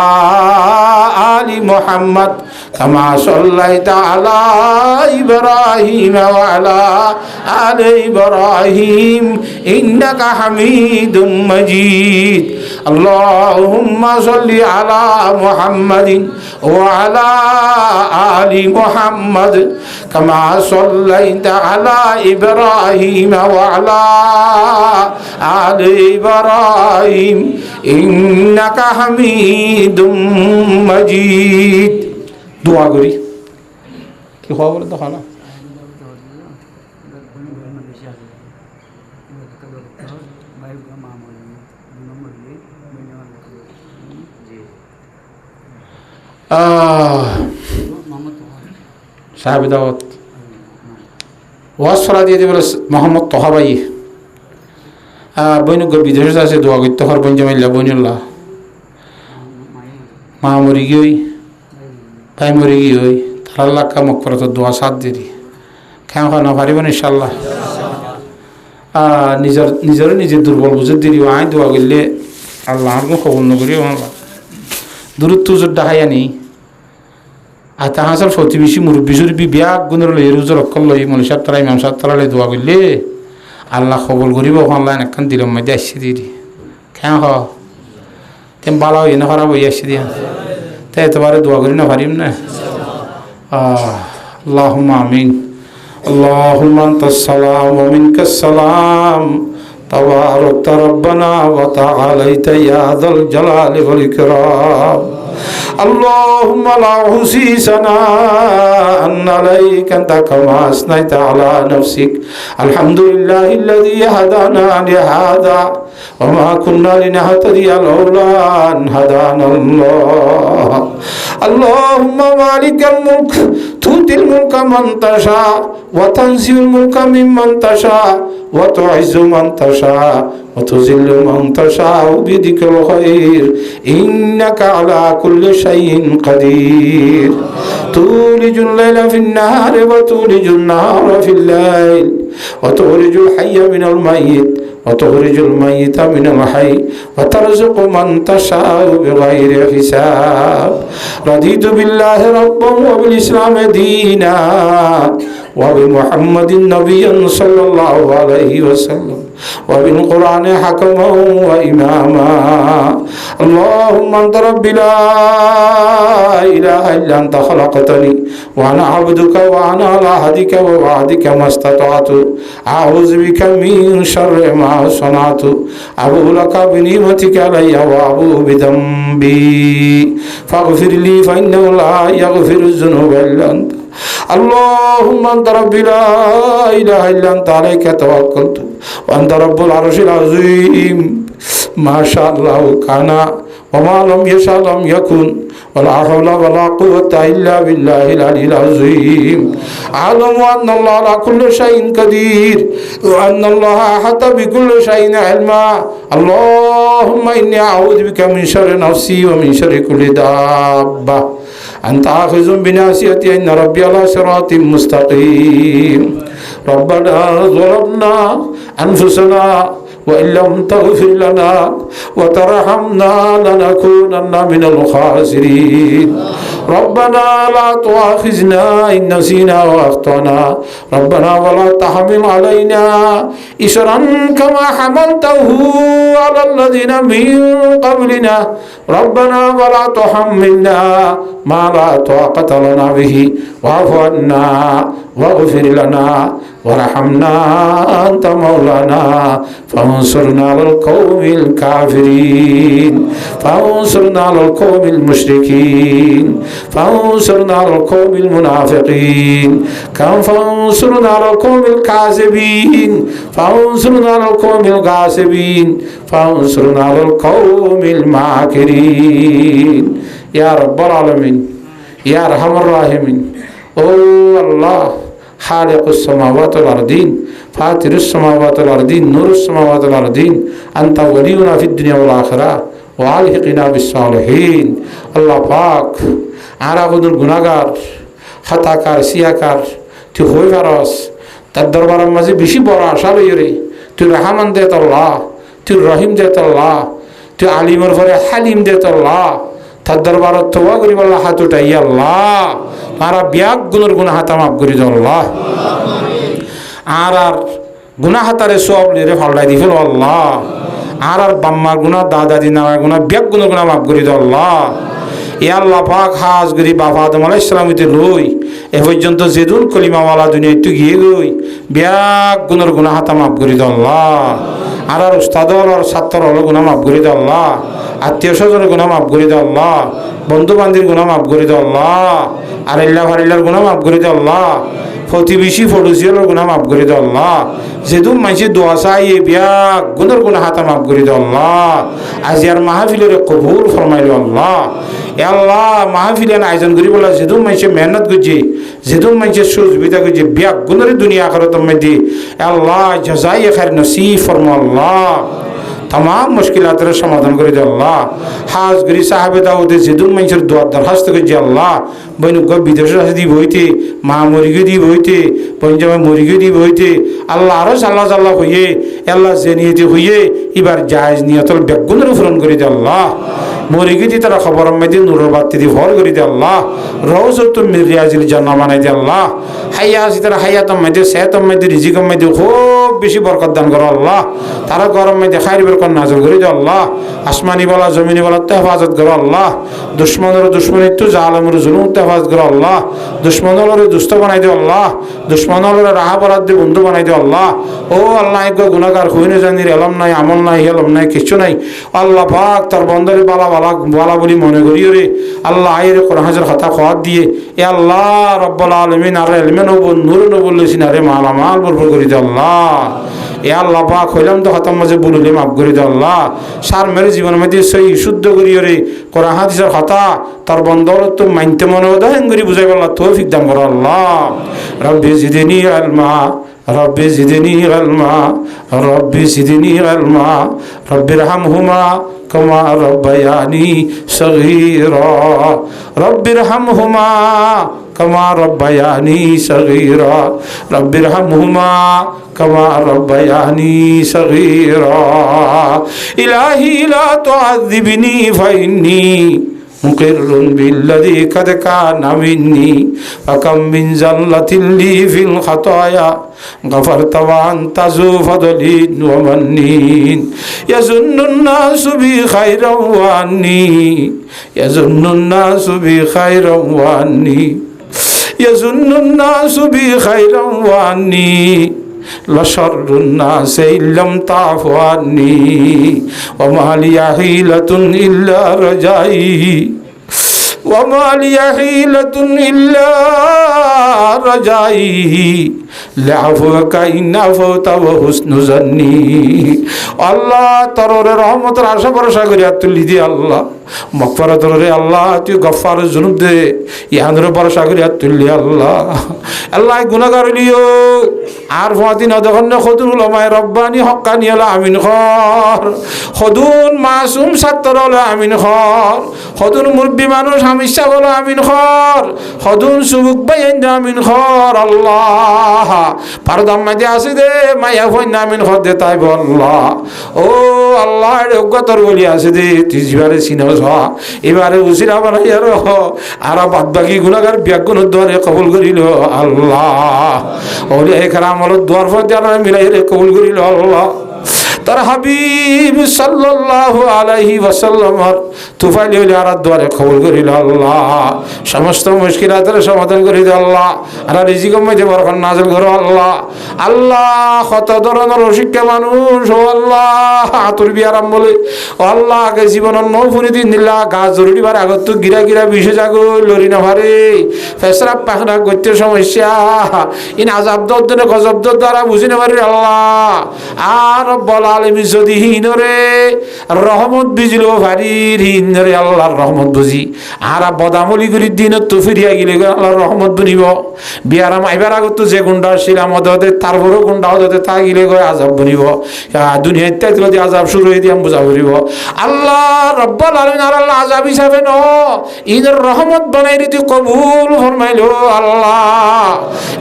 آل محمد كما صليت على إبراهيم وعلى آل إبراهيم إنك حميد مجيد اللهم صل على محمد وعلى آل محمد كما صليت على إبراهيم وعلى آل إبراهيم إنك حميد مجيد দোয়া করি কি হওয়া বলে দেখো না সাহাবী দাওয়াত ওয়াজ ফরা দিয়ে বলে মোহাম্মদ তহাবাই বৈনজ্ঞ বিদেশ আছে দোয়া করতে হর বঞ্জামিল্লা বৈনুল্লাহ মা মরি গিয়ে ভাই মরি গিয়ে ওই তার আল্লাহ কামক করে তো দোয়া সাথ দিয়ে দিই খেয়া খাওয়া না পারিবেন ইনশাল্লাহ নিজের দুর্বল বুঝে দিই আয় দোয়া করলে আল্লাহ আর কোনো খবর নকরিও আল্লাহ দূরত্ব জোর দেখাই আনি আর তাহা আসল প্রতিবেশী মুরব্বী সুরব্বী বিয়াক গুণের লই রোজর অক্ষর লই মনে সাহেব তারা ইমাম সাহেব তারা দোয়া করলে আল্লাহ খবর করিব আল্লাহ একখান দিলাম মধ্যে আসছে দিয়ে দি খেয়া খাওয়া তেম বালা হই না খারাপ হয়ে আসছে দিয়া তাই এতবারে দোয়া করি না পারিম না আল্লাহুম্মা আমিন আল্লাহুম্মা আনতাস সালাম ওয়া মিনকাস সালাম তাবারাকতা রব্বানা ওয়া তাআলাইতা ইয়া যাল জালালি ওয়াল ইকরাম اللهم لا أحصي ثناء عليك أنت كما أثنيت على نفسك الحمد لله الذي هدانا لهذا وما كنا لنهتدي لولا أن هدانا الله اللهم مالك الملك تؤتي الملك من تشاء وتنزع الملك ممن تشاء وتعز من تشاء وتذل من تشاء بيدك الخير إنك على كل شيء قدير تولج الليل في النهار وتولج النهار في الليل وتخرج الحي من الميت وتخرج الميت من الحي وترزق من تشاء بغير حساب رضيت بالله ربا وبالإسلام دينا وبمحمد نبيا صلى الله عليه وسلم وبالقرآن حكما وإماما اللهم أنت ربي لا إله إلا أنت خلقتني وأنا عبدك وأنا على عهدك ووعدك ما استطعت أعوذ بك من شر ما صنعت أبوء لك بنعمتك علي وأبوء بذنبي فاغفر لي فإنه لا يغفر الذنوب إلا أنت اللهم أنت ربي لا إله إلا أنت عليك توكلت وأنت رب العرش العظيم ما شاء الله كان وما لم يشاء لم يكن ولا حول ولا قوة إلا بالله العلي العظيم أعلم أن الله على كل شيء قدير وأن الله أحاط بكل شيء علما اللهم إني أعوذ بك من شر نفسي ومن شر كل دابة أنت آخذ بناصيتي إن ربي على صراط مستقيم ربنا ظلمنا أنفسنا وإن لم تغفر لنا وترحمنا لنكونن من الخاسرين ربنا لا تؤاخذنا إن نسينا وأخطأنا ربنا ولا تحمل علينا إصرا كما حملته على الذين من قبلنا ربنا ولا تحملنا ما لا طاقة لنا به واعف عنا واغفر لنا وارحمنا أنت مولانا فانصرنا على القوم الكافرين فانصرنا على القوم المشركين فانصرنا على القوم المنافقين فانصرنا على القوم الكاذبين فانصرنا على القوم الغاصبين فانصرنا على القوم الماكرين يا رب العالمين يا أرحم الراحمين او الله خالق السماوات والأرضين فاطر السماوات والأرضين نور السماوات والأرضين أنت ولينا في الدنيا والآخرة وألحقنا بالصالحين الله পাক আর আমাদের গুনাহগার খাতাকার সিয়াকার তুই হই ফারস তার দরবারের মাঝে বেশি বড় আশা লই রে তুই রহমান দে আল্লাহ তুই রহিম দে আল্লাহ তুই আলিমের পরে হালিম দে আল্লাহ তার দরবারত তওবা করি আল্লাহ হাত উঠাই আল্লাহ মারা বিয়াক গুনার গুনাহ হাতা মাফ করি দাও আল্লাহ আর গুনাহ হাতারে সব রে ফাললাই দি ফেলো আল্লাহ আর বাম্মার গুনাহ দাদা দি নামা গুনাহ বিয়াক গুনার গুনাহ মাফ করি দাও আল্লাহ এ আল্লাহ পাক হাজ গরি বাবা আদম আলাইহিস সালাম হইতে লই এ পর্যন্ত যেদুন কলিমাওয়ালা দুনিয়ায় তুই গিয়ে গই বিয়াক গুনার গুনাহ হাতা মাফ করি দাও আল্লাহ আর উস্তাদ আর ছাত্র হলো গুনাহ মাফ করি দাও আল্লাহ আত্মীয় স্বজনের গুনাহ মাফ করে দাও আল্লাহ বন্ধু বান্ধবীর গুনাহ মাফ করে দাও আল্লাহ আর আল্লাহ ফারিল্লাহর গুনাহ মাফ করে দাও আল্লাহ প্রতিবেশী ফড়ুসিয়ার গুনাহ মাফ করে দাও আল্লাহ যেদুম মাইসে দোয়া চাই বিয়া গুনার গুনাহ হাতা মাফ করে দাও আল্লাহ আজ আর মাহফিলের কবুল ফরমাইলো আল্লাহ এ আল্লাহ মাহফিলের আয়োজন করি বলা যেদুম মাইসে মেহনত করছে যেদুম মাইসে সুবিধা করছে বিয়া গুনার দুনিয়া আখিরাত মধ্যে আল্লাহ জাযাই খায়র নসিব ফরমা আল্লাহ तमाम मुश्किलातेर समाधान করে দে আল্লাহ হাজ গরি সাহাবে দাউদে যেদুম মানুষের দোয়া দরখাস্ত করে যে আল্লাহ বইনু গো বিদেশে আসি দিব হইতে মা মরিগে দিব হইতে পঞ্জাবে মরিগে দিব হইতে আল্লাহ আরো আল্লাহ আল্লাহ হইয়ে আল্লাহ যে নিয়তে হইয়ে এবার জায়েজ নিয়তল বেগুনের পূরণ করে দে আল্লাহ মরিগে দি তারা খবর মধ্যে নূরের বাতি দি ভর করে দে আল্লাহ রওজাতুল মিরিয়াজিল জান্নাহ বানাই দে আল্লাহ হাইয়া আসি তারা হায়াতম মধ্যে সেহতম মধ্যে রিজিকম মধ্যে খুব বেশি বরকত দান করো আল্লাহ তারা গরম মধ্যে খাইর বরকত নাযিল করে দে আল্লাহ আসমানি বলা জমিনি বলা হেফাজত করো আল্লাহ দুশমনের দুশমনিত্ব জালেমের জুলুম হেফাজত করো আল্লাহ দুশমনের দুষ্ট বানাই দে আল্লাহ দুশমনের রাহ বরাদ দে বন্ধু বানাই দে আল্লাহ ও আল্লাহ এক গুনাহগার হইনে জানির এলম নাই আমল নাই হেলম নাই কিছু নাই আল্লাহ পাক তার বন্দরে বালা বালা বালা বলি মনে করিও রে আল্লাহ আইরে কোরআন হাজার খাতা খোয়াত দিয়ে এ আল্লাহ রব্বুল আলামিন আর ইলমে নব নূর নবুল্লাহিন আরে মালামাল ভরপুর করে দে আল্লাহ এ আল্লাহ পাক হইলাম তো খতম মাঝে বললে মাফ করে দে আল্লাহ সার মেরে জীবনের মধ্যে সেই শুদ্ধ করিও রে কোরআন হাদিসের কথা তার বন্দর তো মানতে মনে উদাহরণ করি বুঝাই আল্লাহ তৌফিক দান করো আল্লাহ রব্বি জিদনি ইলমা رب زدني علما رب زدني علما رب ارحمهما كما ربياني صغيرا رب ارحمهما كما ربياني صغيرا رب ارحمهما كما ربياني صغيرا إلهي لا تعذبني فإني مقر بالذي قد كان مني فكم من زلة لي في الخطايا غفرت وأنت ذو فضل ومن يظن الناس بي خيرا وأني يظن الناس بي خيرا وأني يظن الناس بي خيرا وأني لشر الناس إن لم تعف عني وما لي حيلة إلا رجائي وما لي حيلة إلا رجائي لعفوك إن عفوت وحسن ظني আল্লাহ তোর রহমতের আশা ভরসা করি তুলি দি আল্লাহ মাগফিরাত রে আল্লাহ তুই গফফার জুনুব দে ইহানের ভরসা করি তুলি আল্লাহ আল্লাহ গুনাহগার লিও আর ফাতিন দখন খুদুল উলামায়ে রব্বানি হক্কানি আলা আমিন খর খুদুন মাসুম ছাত্র আলা আমিন খর খুদুন মুরব্বি মানুষ হামেশা বলো আমিন খর খুদুন সুবুক বাইন আমিন খর আল্লাহ আল্লাহ পারদাম মাঝে আসি দে মায়া ফইন নামিন হদে তাই আল্লাহ ও আল্লাহ অজ্ঞতর বলি আসি দে তুই যেবারে চিনস এবারে উচিরা বানাইয়া রহ আর বাদ বাকি গুণাগার ব্যাগুণ দ্বারে কবুল করিল আল্লাহ ওলি এখানে আমল দ্বার ফর জানা মিলাই রে কবুল করিল আল্লাহ তার হাবিব সাল্লাল্লাহু আলাইহি ওয়াসাল্লামের তুফাইল হইলে আর দ্বারে কবুল করিল আল্লাহ সমস্ত মুশকিলাতের সমাধান করে দিও আল্লাহ আর রিজিকের মধ্যে বরকত নাযিল করো আল্লাহ আল্লাহ কত ধরনের অশিক্ষা মানুষ ও আল্লাহ আতুর বিয়ারাম বলে ও আল্লাহ আগে জীবনের নৌফুনি দিন দিল্লা গাছ জরুরি বার আগত তো গিরা গিরা বিষে যাগো লরি না ভারে ফেসরা পাখনা করতে সমস্যা ইন আজাব দর গজব দর দ্বারা বুঝি না পারি আল্লাহ আর বলা আলমি যদি হিনরে রহমত বিজিল ভারির হিনরে আল্লাহর রহমত বুঝি আর বদামলি করি দিন তো ফিরিয়া গেলে আল্লাহর রহমত বুনিব বিয়ারাম আইবার আগত যে গুন্ডা ছিলাম ওদের তারপরেও গুন্ডা ওদের তা গেলে গয় আজাব বুনিব দুনিয়া ইত্যাদি যদি আজাব শুরু হয়ে দিয়ে বুঝা বুঝিব আল্লাহ রব্বুল আলামিন আল্লাহ আজাব হিসাবে ন ইনের রহমত বানাই রীতি কবুল ফরমাইলো আল্লাহ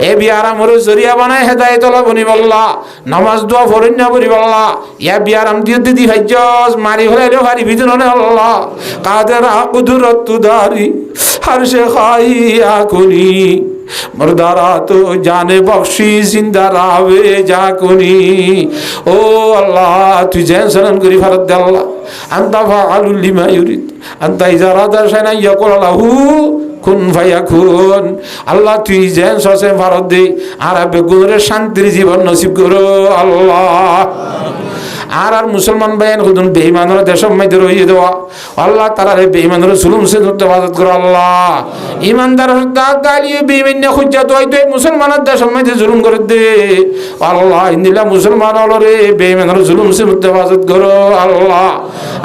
এ বিয়ারামর জরিয়া বানাই হেদায়েত আল্লাহ বুনিব আল্লাহ নামাজ দোয়া ফরিন না বুনিব আল্লাহ ইয়া বিয়ারাম দিয়ে দিদি ভাইজস মারি হলাইলো ভারি বিদুন আল্লাহ কাদের কুদরত তুদারি হর সে খাইয়া কুনি মরদারা তো জানে বখশি জিন্দা রাবে যা কুনি ও আল্লাহ তুই জেন সালাম করি ফারত দে আল্লাহ আনতা ফাআলুল লিমা ইউরিদ আনতা ইজা রাদা শাইনা ইয়াকুল লাহু কুন ফায়াকুন আল্লাহ তুই জেন সসে ফারত দে আর বেগুনের শান্তির জীবন নসিব করো আল্লাহ আর মুসলমান ভাইয়ের খুদুন বেঈমানরা দেশের মধ্যে রইয়ে দেওয়া আল্লাহ তারা বেঈমানরা জুলুম সে হেফাজত করো আল্লাহ ইমানদার দাগ গালিয়ে বেঈমান খুঁজা তো হয়তো মুসলমানের দেশের মধ্যে জুলুম করে দে আল্লাহ ইন্দিলা মুসলমান হলো রে বেঈমানরা জুলুম সে হেফাজত করো আল্লাহ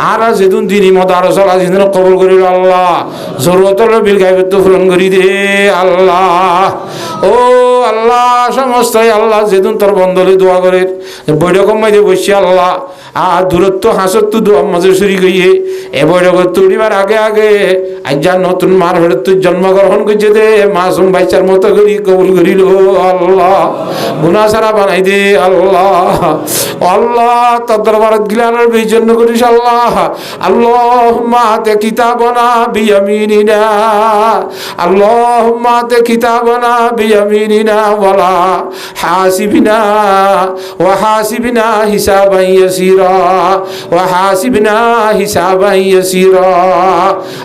আর যেদিন দিন মদার চলা যেদিন কবুল করিল আল্লাহ জরুরতর বিল গাইবে তো পূরণ করি দে আল্লাহ ও আল্লাহ সমস্ত আল্লাহ যেদিন তোর বন্ধলে দোয়া করে বৈঠকের মধ্যে বসছি আল্লাহ আর দূরত্ব হাসত্ব দোয়া মাঝে শুরু গিয়ে এ বৈঠক তুলিবার আগে আগে আজ যা নতুন মার ভেড়ে তুই জন্মগ্রহণ করছে দে মাসুম বাইচার মতো করি কবুল করিল আল্লাহ গুনাহ সারা বানাই দে আল্লাহ আল্লাহ তোর দরবারত গিলানোর জন্য করিস আল্লাহ আল্লাহুম্মা আতি কিতাবানা বিয়ামিনিনা আল্লাহুম্মা আতি কিতাবানা বিয়ামিনিনা ওয়ালা হাসিবিনা ওয়া হাসিবিনা হিসাবান ইয়াসিরা ওয়া হাসিবিনা হিসাবান ইয়াসিরা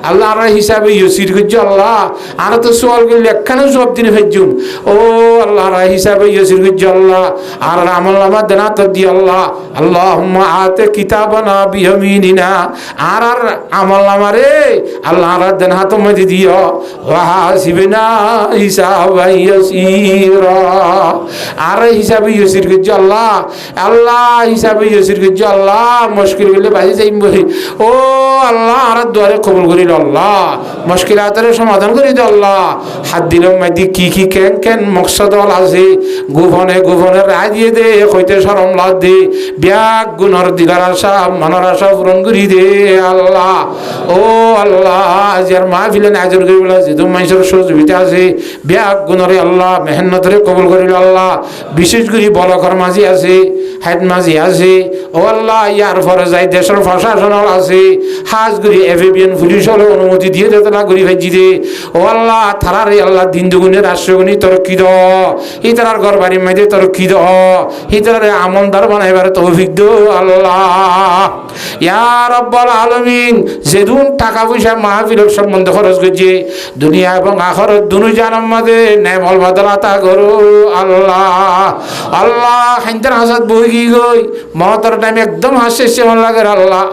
আল্লাহ আর হিসাবে ইয়াসির করছো আল্লাহ আর তো সওয়াল করলে একখানে জবাব দিনে ফেজুম ও আল্লাহ আর হিসাবে ইয়াসির করছো আল্লাহ আর আমলনামা দেনা তো দি আল্লাহ আল্লাহুম্মা আতি কিতাবানা বিয়ামিনিনা আর আমলনামা রে আল্লাহ আর দেনা তো মধ্যে দিও ওয়া হাসিবিনা হিসাবান ইয়াসিরা আর হিসাবে ইয়াসির করছো আল্লাহ আল্লাহ হিসাবে ইয়াসির করছো আল্লাহ মুশকিল হলে বাজে যাইম বলি ও আল্লাহ আর দুয়ারে কবুল করিল আল্লাহ মুশকিলাতের সমাধান করে দিও আল্লাহ হাত দিলাম মাদি কি কি কেন কেন মকসদ আছে গোপনে গোপনে রায় দিয়ে দে কইতে শরম লাগ দে ব্যাগ গুণর দিলার আশা মনের আশা পূরণ করি দে আল্লাহ ও আল্লাহ যার মাহফিলে নাজর করি বলা যে তুমি মানুষের সহযোগিতা আছে ব্যাগ গুণরে আল্লাহ মেহনতরে কবুল করিল আল্লাহ বিশেষ করে বলকর মাঝি আছে হাত মাঝি আছে ও আল্লাহ ইয়ার পরে যাই দেশের প্রশাসন আছে হাজগুড়ি এফএবিএন পুলিশ হলে অনুমতি দিয়ে দেতলা গরি ভাজি দে ও আল্লাহ থারারে আল্লাহ দিন দুগুণে রাষ্ট্রগুণী তরক্কি দ হিতার ঘর বাড়ির মধ্যে তরক্কি দ হিতারে আমলদার বানাইবার তৌফিক দো আল্লাহ ইয়া রাব্বুল আলামিন যেদিন টাকা পয়সা মাহফিলের সম্বন্ধে খরচ করছে দুনিয়া এবং আখিরাত দুনো জানার মধ্যে নেমল বদলাতা করো আল্লাহ আল্লাহ হাইন্দার হাসাত বই গই মহতর টাইম একদম হাসছে সেমন লাগে আল্লাহ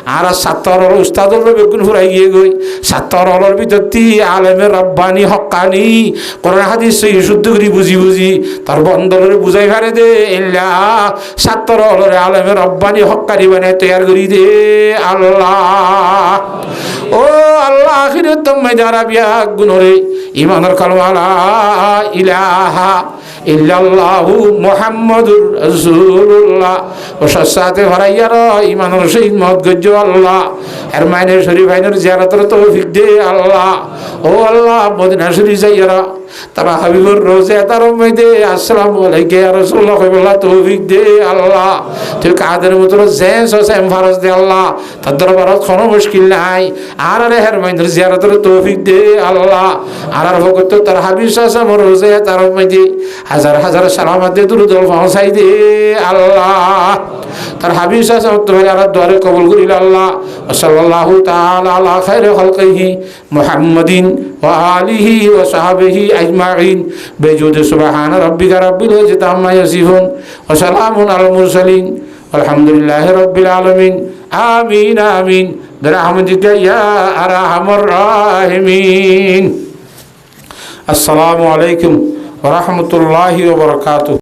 আর ছাত্র উস্তাদর বেগুন ফুরাই গিয়ে গই ছাত্রর ভিতর আলেমে রব্বানি হক্কানি কোরআন হাদিস সই শুদ্ধ করে বুঝি বুঝি তার বন্দরে বুঝাই ফারে দে এল্লা ছাত্র আলেমে রব্বানি হক্কানি বানায় তৈয়ার করি দে আল্লাহ ও আল্লাহ আখিরাত তুমি যারা বিয়া গুনরে ইমানের কালমা লা ইলাহা ইল্লাল্লাহু মুহাম্মাদুর রাসূলুল্লাহ ও সাথে ভরাইয়ার ইমানের শহীদ মত গজ্জ আল্লাহ এর মাইনের শরীফ আইনের জিয়ারতের তৌফিক দে আল্লাহ ও আল্লাহ মদিনা শরীফ যাইয়ারা তারা হাবিবুর রোজে তার মধ্যে আসসালামু আলাইকা ইয়া রাসূলুল্লাহ কইবলা তৌফিক দে আল্লাহ। তুই কাদের মতো জেন্স ও সেম ফারজ দে আল্লাহ, তার দরবারত কোনো মুশকিল নাই। আর আরে হের মাইন্দ্র জিয়ারতের তৌফিক দে আল্লাহ। আর ভগত তার হাবিব সাল্লাল্লাহু রোজে তার মধ্যে হাজার হাজার সালামাত দে দুরূদ পৌঁছাই দে আল্লাহ। তার হাবিব সাল্লাল্লাহু তোমার আর দোয়ারে কবুল করিল আল্লাহ। সাল্লাল্লাহু তাআলা আলা খায়রি খালকিহি মুহাম্মাদিন ওয়া আলিহি ওয়া সাহবিহি আজমাইন বিজুদি সুবহান রাব্বিকা রাব্বিল ইজ্জাতি আম্মা ইয়াসিফুন ওয়া সালামুন আলাল মুরসালিন আলহামদুলিল্লাহি রাব্বিল আলামিন। আমিন আমিন বিরহমাতিকা ইয়া আরহামার রাহিমিন। আসসালামু আলাইকুম ওয়া রাহমাতুল্লাহি ওয়া বারাকাতুহু।